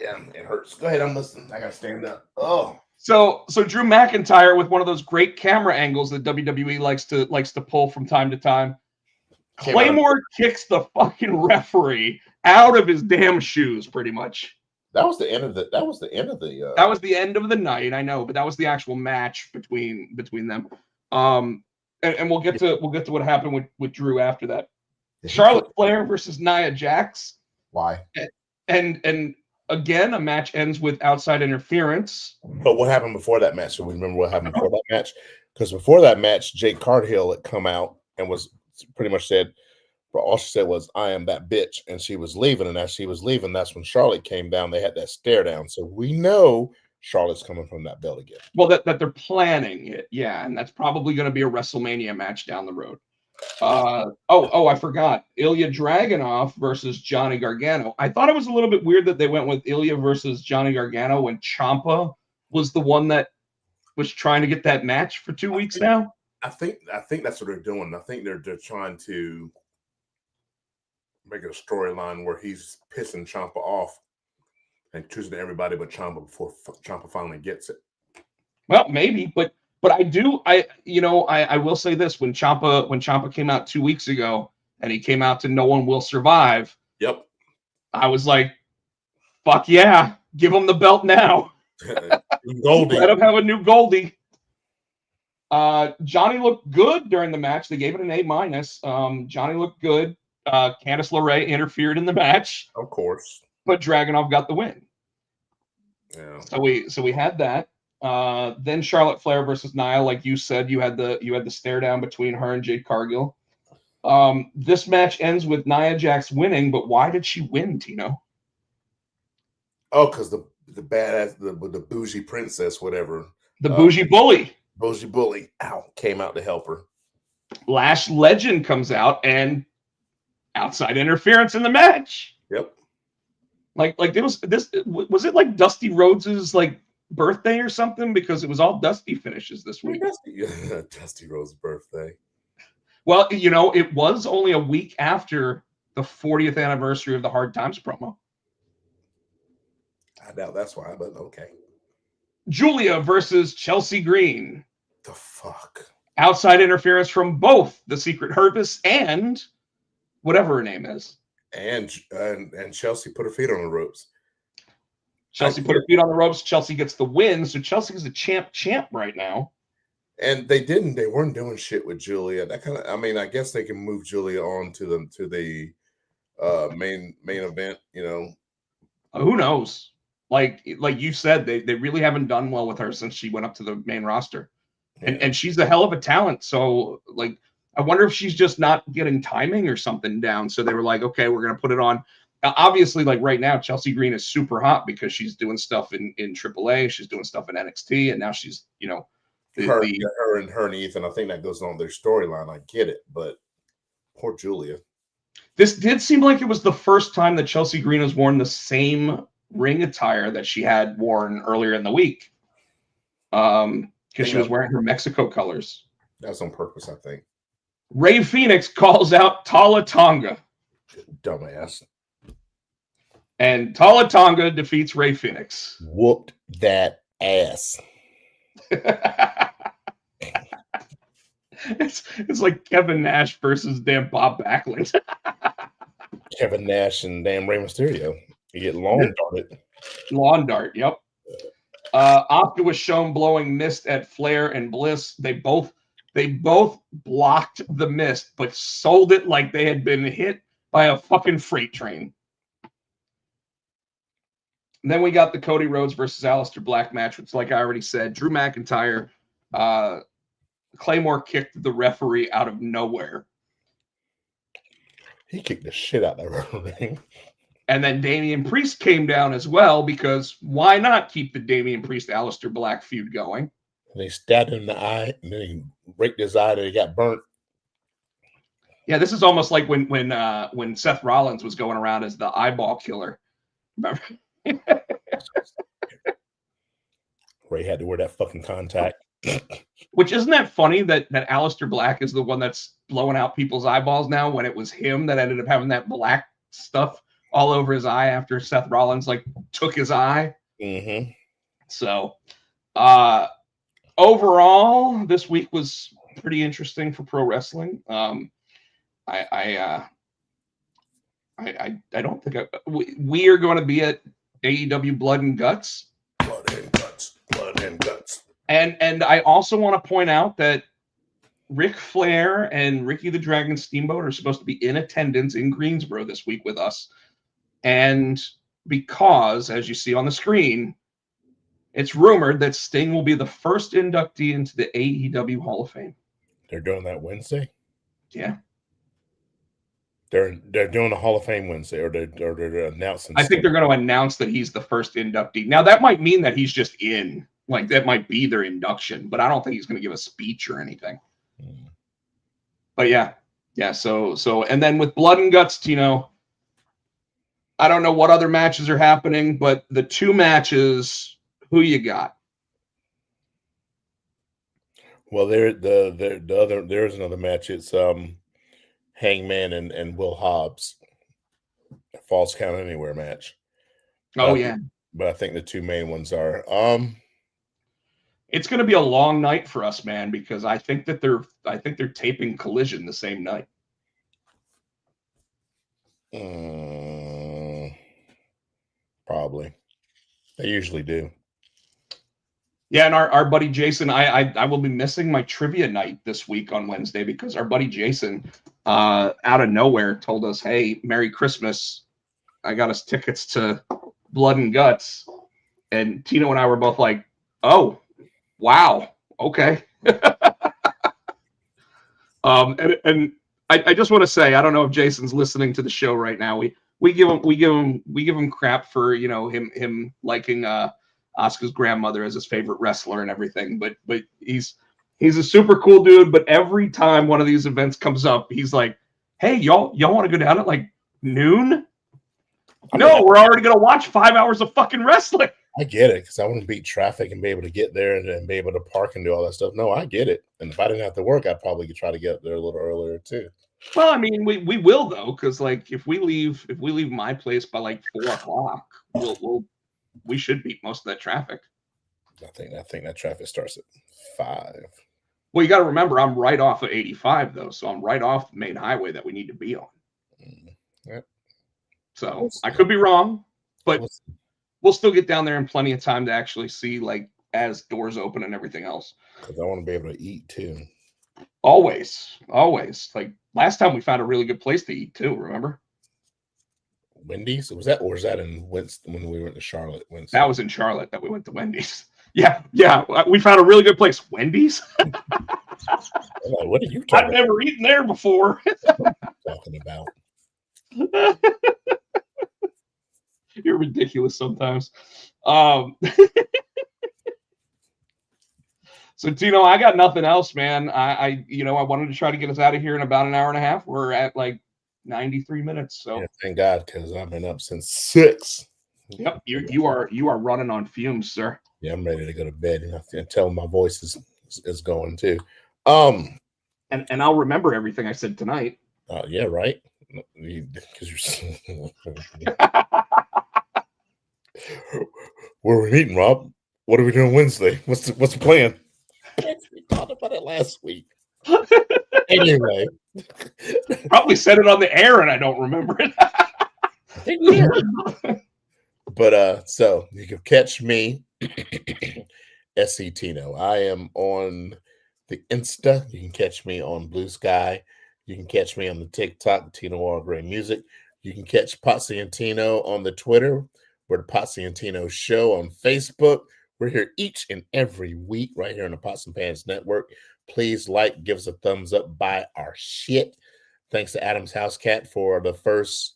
Yeah, it hurts. Go ahead, I'm listening. I gotta stand up. Oh. So Drew McIntyre with one of those great camera angles that WWE likes to pull from time to time. Claymore kicks the fucking referee out of his damn shoes, pretty much. That was the end of the. That was the end of the night. I know, but that was the actual match between them. And we'll get to what happened with Drew after that. Charlotte Flair versus Nia Jax. Why? And again, a match ends with outside interference. But what happened before that match? So we remember what happened before that match? Because before that match, Jake Carthill had come out and was pretty much said, but all she said was, "I am that bitch," and she was leaving. And as she was leaving, that's when Charlotte came down. They had that stare down. So we know Charlotte's coming from that belt again. Well, that they're planning it, yeah, and that's probably going to be a WrestleMania match down the road. I forgot. Ilya Dragunov versus Johnny Gargano. I thought it was a little bit weird that they went with Ilya versus Johnny Gargano when Ciampa was the one that was trying to get that match for 2 weeks now. I think that's what they're doing. I think they're trying to make it a storyline where he's pissing Ciampa off and choosing everybody but Ciampa before Ciampa finally gets it. Well, maybe, but I will say this: when Ciampa came out 2 weeks ago and he came out to "No One Will Survive," Yep. I was like, "Fuck yeah, give him the belt now." Goldie. Let him have a new Goldie. Johnny looked good during the match. They gave it an A-. Johnny looked good. Candice LeRae interfered in the match, Of course. but Dragunov got the win. Yeah. So we had that. Then Charlotte Flair versus Nia, like you said, you had the stare down between her and Jade Cargill. This match ends with Nia Jax winning, but why did she win, Tino? Oh, because the badass, the bougie princess, whatever. The bougie bully. Bougie bully, came out to help her. Lash Legend comes out and outside interference in the match. Yep. Like it was it like Dusty Rhodes's like birthday or something, because it was all Dusty finishes this week. Dusty Rhodes' birthday. Well, it was only a week after the 40th anniversary of the Hard Times promo. I doubt that's why, but okay. Julia versus Chelsea Green. The fuck? Outside interference from both the Secret Herpes and whatever her name is. And Chelsea put her feet on the ropes. Chelsea put her feet on the ropes. Chelsea gets the win. So Chelsea is a champ right now. And they weren't doing shit with Julia. That kind of, I mean, I guess they can move Julia on to the main event, Who knows? Like you said, they really haven't done well with her since she went up to the main roster. Yeah. And she's a hell of a talent. So like, I wonder if she's just not getting timing or something down. So they were like, okay, we're going to put it on. Obviously, like right now, Chelsea Green is super hot because she's doing stuff in AAA. She's doing stuff in NXT. And now she's, her and Ethan. I think that goes on their storyline. I get it. But poor Julia. This did seem like it was the first time that Chelsea Green has worn the same ring attire that she had worn earlier in the week. Because she was wearing her Mexico colors. That's on purpose, I think. Rey Fenix calls out Tala Tonga. Dumbass. And Tala Tonga defeats Rey Fenix. Whooped that ass. It's like Kevin Nash versus damn Bob Backlund. Kevin Nash and damn Rey Mysterio. You get lawn darted. Lawn dart, yep. Asuka was shown blowing mist at Flair and Bliss. They both blocked the mist, but sold it like they had been hit by a fucking freight train. And then we got the Cody Rhodes versus Aleister Black match, which, like I already said, Drew McIntyre, Claymore kicked the referee out of nowhere. He kicked the shit out of that referee. And then Damian Priest came down as well, because why not keep the Damian Priest-Aleister Black feud going? And they stabbed him in the eye, and then he raked his eye, and he got burnt. Yeah, this is almost like when Seth Rollins was going around as the eyeball killer. Remember? Ray had to wear that fucking contact. Which, isn't that funny that Aleister Black is the one that's blowing out people's eyeballs now, when it was him that ended up having that black stuff all over his eye after Seth Rollins took his eye. Mm-hmm. So overall, this week was pretty interesting for pro wrestling. I don't think we are going to be at AEW Blood and Guts. Blood and guts. Blood and guts. And I also want to point out that Ric Flair and Ricky the Dragon Steamboat are supposed to be in attendance in Greensboro this week with us. And because, as you see on the screen, it's rumored that Sting will be the first inductee into the AEW Hall of Fame. They're doing that Wednesday? Yeah. They're doing a Hall of Fame Wednesday, or they're announcing. I think they're going to announce that he's the first inductee. Now, that might mean that he's just in. Like, that might be their induction, but I don't think he's going to give a speech or anything. But yeah. So, and then with Blood and Guts, Tino, I don't know what other matches are happening, but the two matches, who you got? Well, there's another match. It's Hangman and Will Hobbs. Falls Count Anywhere match. Oh yeah, But I think the two main ones are it's going to be a long night for us, man, because I think they're taping Collision the same night. Probably. They usually do. Yeah, and our buddy Jason, I will be missing my trivia night this week on Wednesday because our buddy Jason, out of nowhere, told us, "Hey, Merry Christmas! I got us tickets to Blood and Guts," and Tino and I were both like, "Oh, wow, okay." And I just want to say, I don't know if Jason's listening to the show right now. We give him crap for him liking Asuka's grandmother as his favorite wrestler and everything, but he's a super cool dude. But every time one of these events comes up, he's like, "Hey, y'all want to go down at like noon?" No, we're already gonna watch 5 hours of fucking wrestling. I get it, because I want to beat traffic and be able to get there and be able to park and do all that stuff. No, I get it. And if I didn't have to work, I'd probably try to get up there a little earlier too. Well, I mean, we will though, because like if we leave my place by like 4 o'clock, we should beat most of that traffic. I think that traffic starts at 5. Well, you got to remember, I'm right off of 85 though, so I'm right off the main highway that we need to be on. Yep. So I could be wrong, but we'll still get down there in plenty of time to actually see like as doors open and everything else. Because I want to be able to eat too. Always. Like last time we found a really good place to eat too. Remember? Wendy's? Was that in Winston when we went to Charlotte? Winston? That was in Charlotte that we went to Wendy's. Yeah. We found a really good place. Wendy's? What are you talking about? I've never eaten there before. Talking about. You're ridiculous sometimes. So Tino, I got nothing else, man. I wanted to try to get us out of here in about an hour and a half. We're at like 93 minutes. So yeah, thank God, because I've been up since 6. Yep, you are running on fumes, sir. Yeah, I'm ready to go to bed, and I can tell my voice is going too. And I'll remember everything I said tonight. Yeah, right. Because you're. Where are we meeting, Rob? What are we doing Wednesday? What's the plan? We talked about it last week. Anyway, probably said it on the air, and I don't remember it. I think we did. But so you can catch me, SC Tino. I am on the Insta. You can catch me on Blue Sky. You can catch me on the TikTok, Tino All Gray Music. You can catch Potsy and Tino on the Twitter. We're the Potsy and Tino Show on Facebook. We're here each and every week right here on the Pots and Pans Network. Please give us a thumbs up, buy our shit. Thanks to Adam's House Cat for the first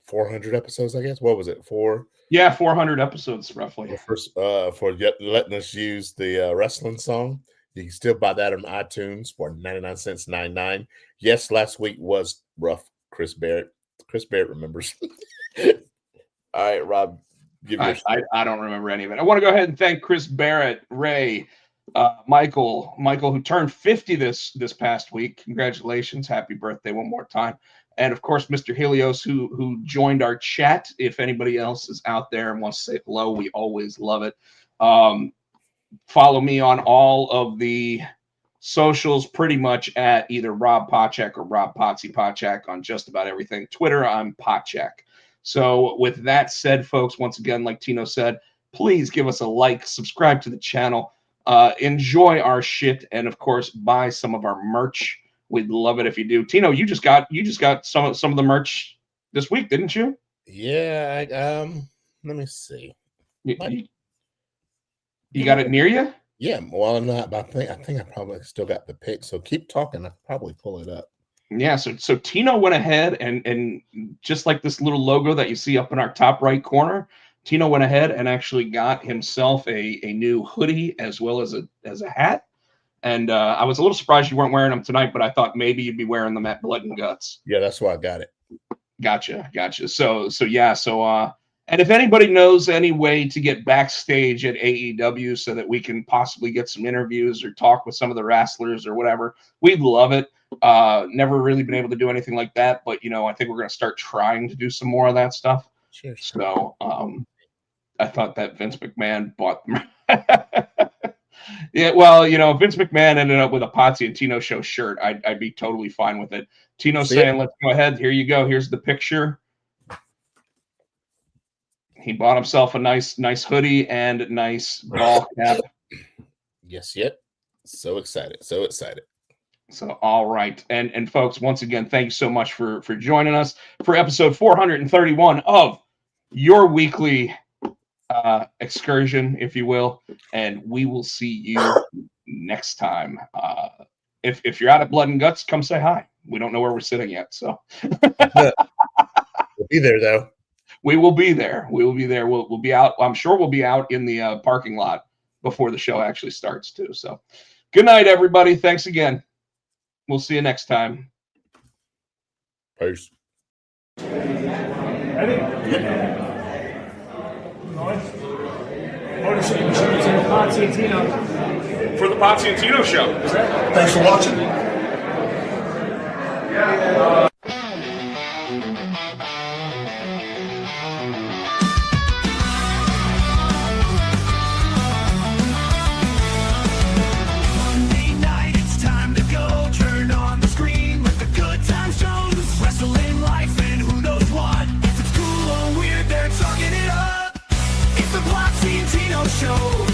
400 episodes, I guess. What was it? 4? Yeah, 400 episodes roughly. First, for letting us use the wrestling song. You can still buy that on iTunes for 99 cents, 99. Yes, last week was rough. Chris Barrett remembers. All right, Rob. I don't remember any of it. I want to go ahead and thank Chris Barrett, Ray, Michael, who turned 50 this past week. Congratulations. Happy birthday one more time. And of course, Mr. Helios, who joined our chat. If anybody else is out there and wants to say hello, we always love it. Follow me on all of the socials, pretty much at either Rob Potchak or Rob Potsy Potchak on just about everything. Twitter, I'm Potchak. So with that said, folks, once again, like Tino said, please give us a like, subscribe to the channel, enjoy our shit, and of course, buy some of our merch. We'd love it if you do. Tino, you just got some of the merch this week, didn't you? Yeah. Let me see. You got it near you? Yeah. Well, not. But I think I probably still got the pic. So keep talking. I can probably pull it up. Yeah, so Tino went ahead and just like this little logo that you see up in our top right corner, Tino went ahead and actually got himself a new hoodie as well as a hat. And I was a little surprised you weren't wearing them tonight, but I thought maybe you'd be wearing them at Blood and Guts. Yeah, that's why I got it. Gotcha. So And if anybody knows any way to get backstage at AEW so that we can possibly get some interviews or talk with some of the wrestlers or whatever, we'd love it. Never really been able to do anything like that, but I think we're going to start trying to do some more of that stuff. Cheers. So I thought that Vince McMahon bought them. Yeah, well, if Vince McMahon ended up with a Potsy and Tino show shirt, I'd be totally fine with it. Tino saying, let's go ahead. Here you go. Here's the picture. He bought himself a nice hoodie and a nice ball cap. Yes, yet. So excited. So excited. So, all right. And folks, once again, thank you so much for joining us for episode 431 of your weekly excursion, if you will. And we will see you next time. If you're out of blood and guts, come say hi. We don't know where we're sitting yet. So We'll be there, though. We will be there. We will be there. We'll be out. I'm sure we'll be out in the parking lot before the show actually starts, too. So good night, everybody. Thanks again. We'll see you next time. Peace. Ready? Nice. Ownership machines in the Potsy and Tino. For the Potsy and Tino show. Thanks for watching. Monday night, it's time to go. Turn on the screen with the good time shows. Wrestling life and who knows what. If it's cool or weird, they're talking it up. It's the Potsy and Tino show.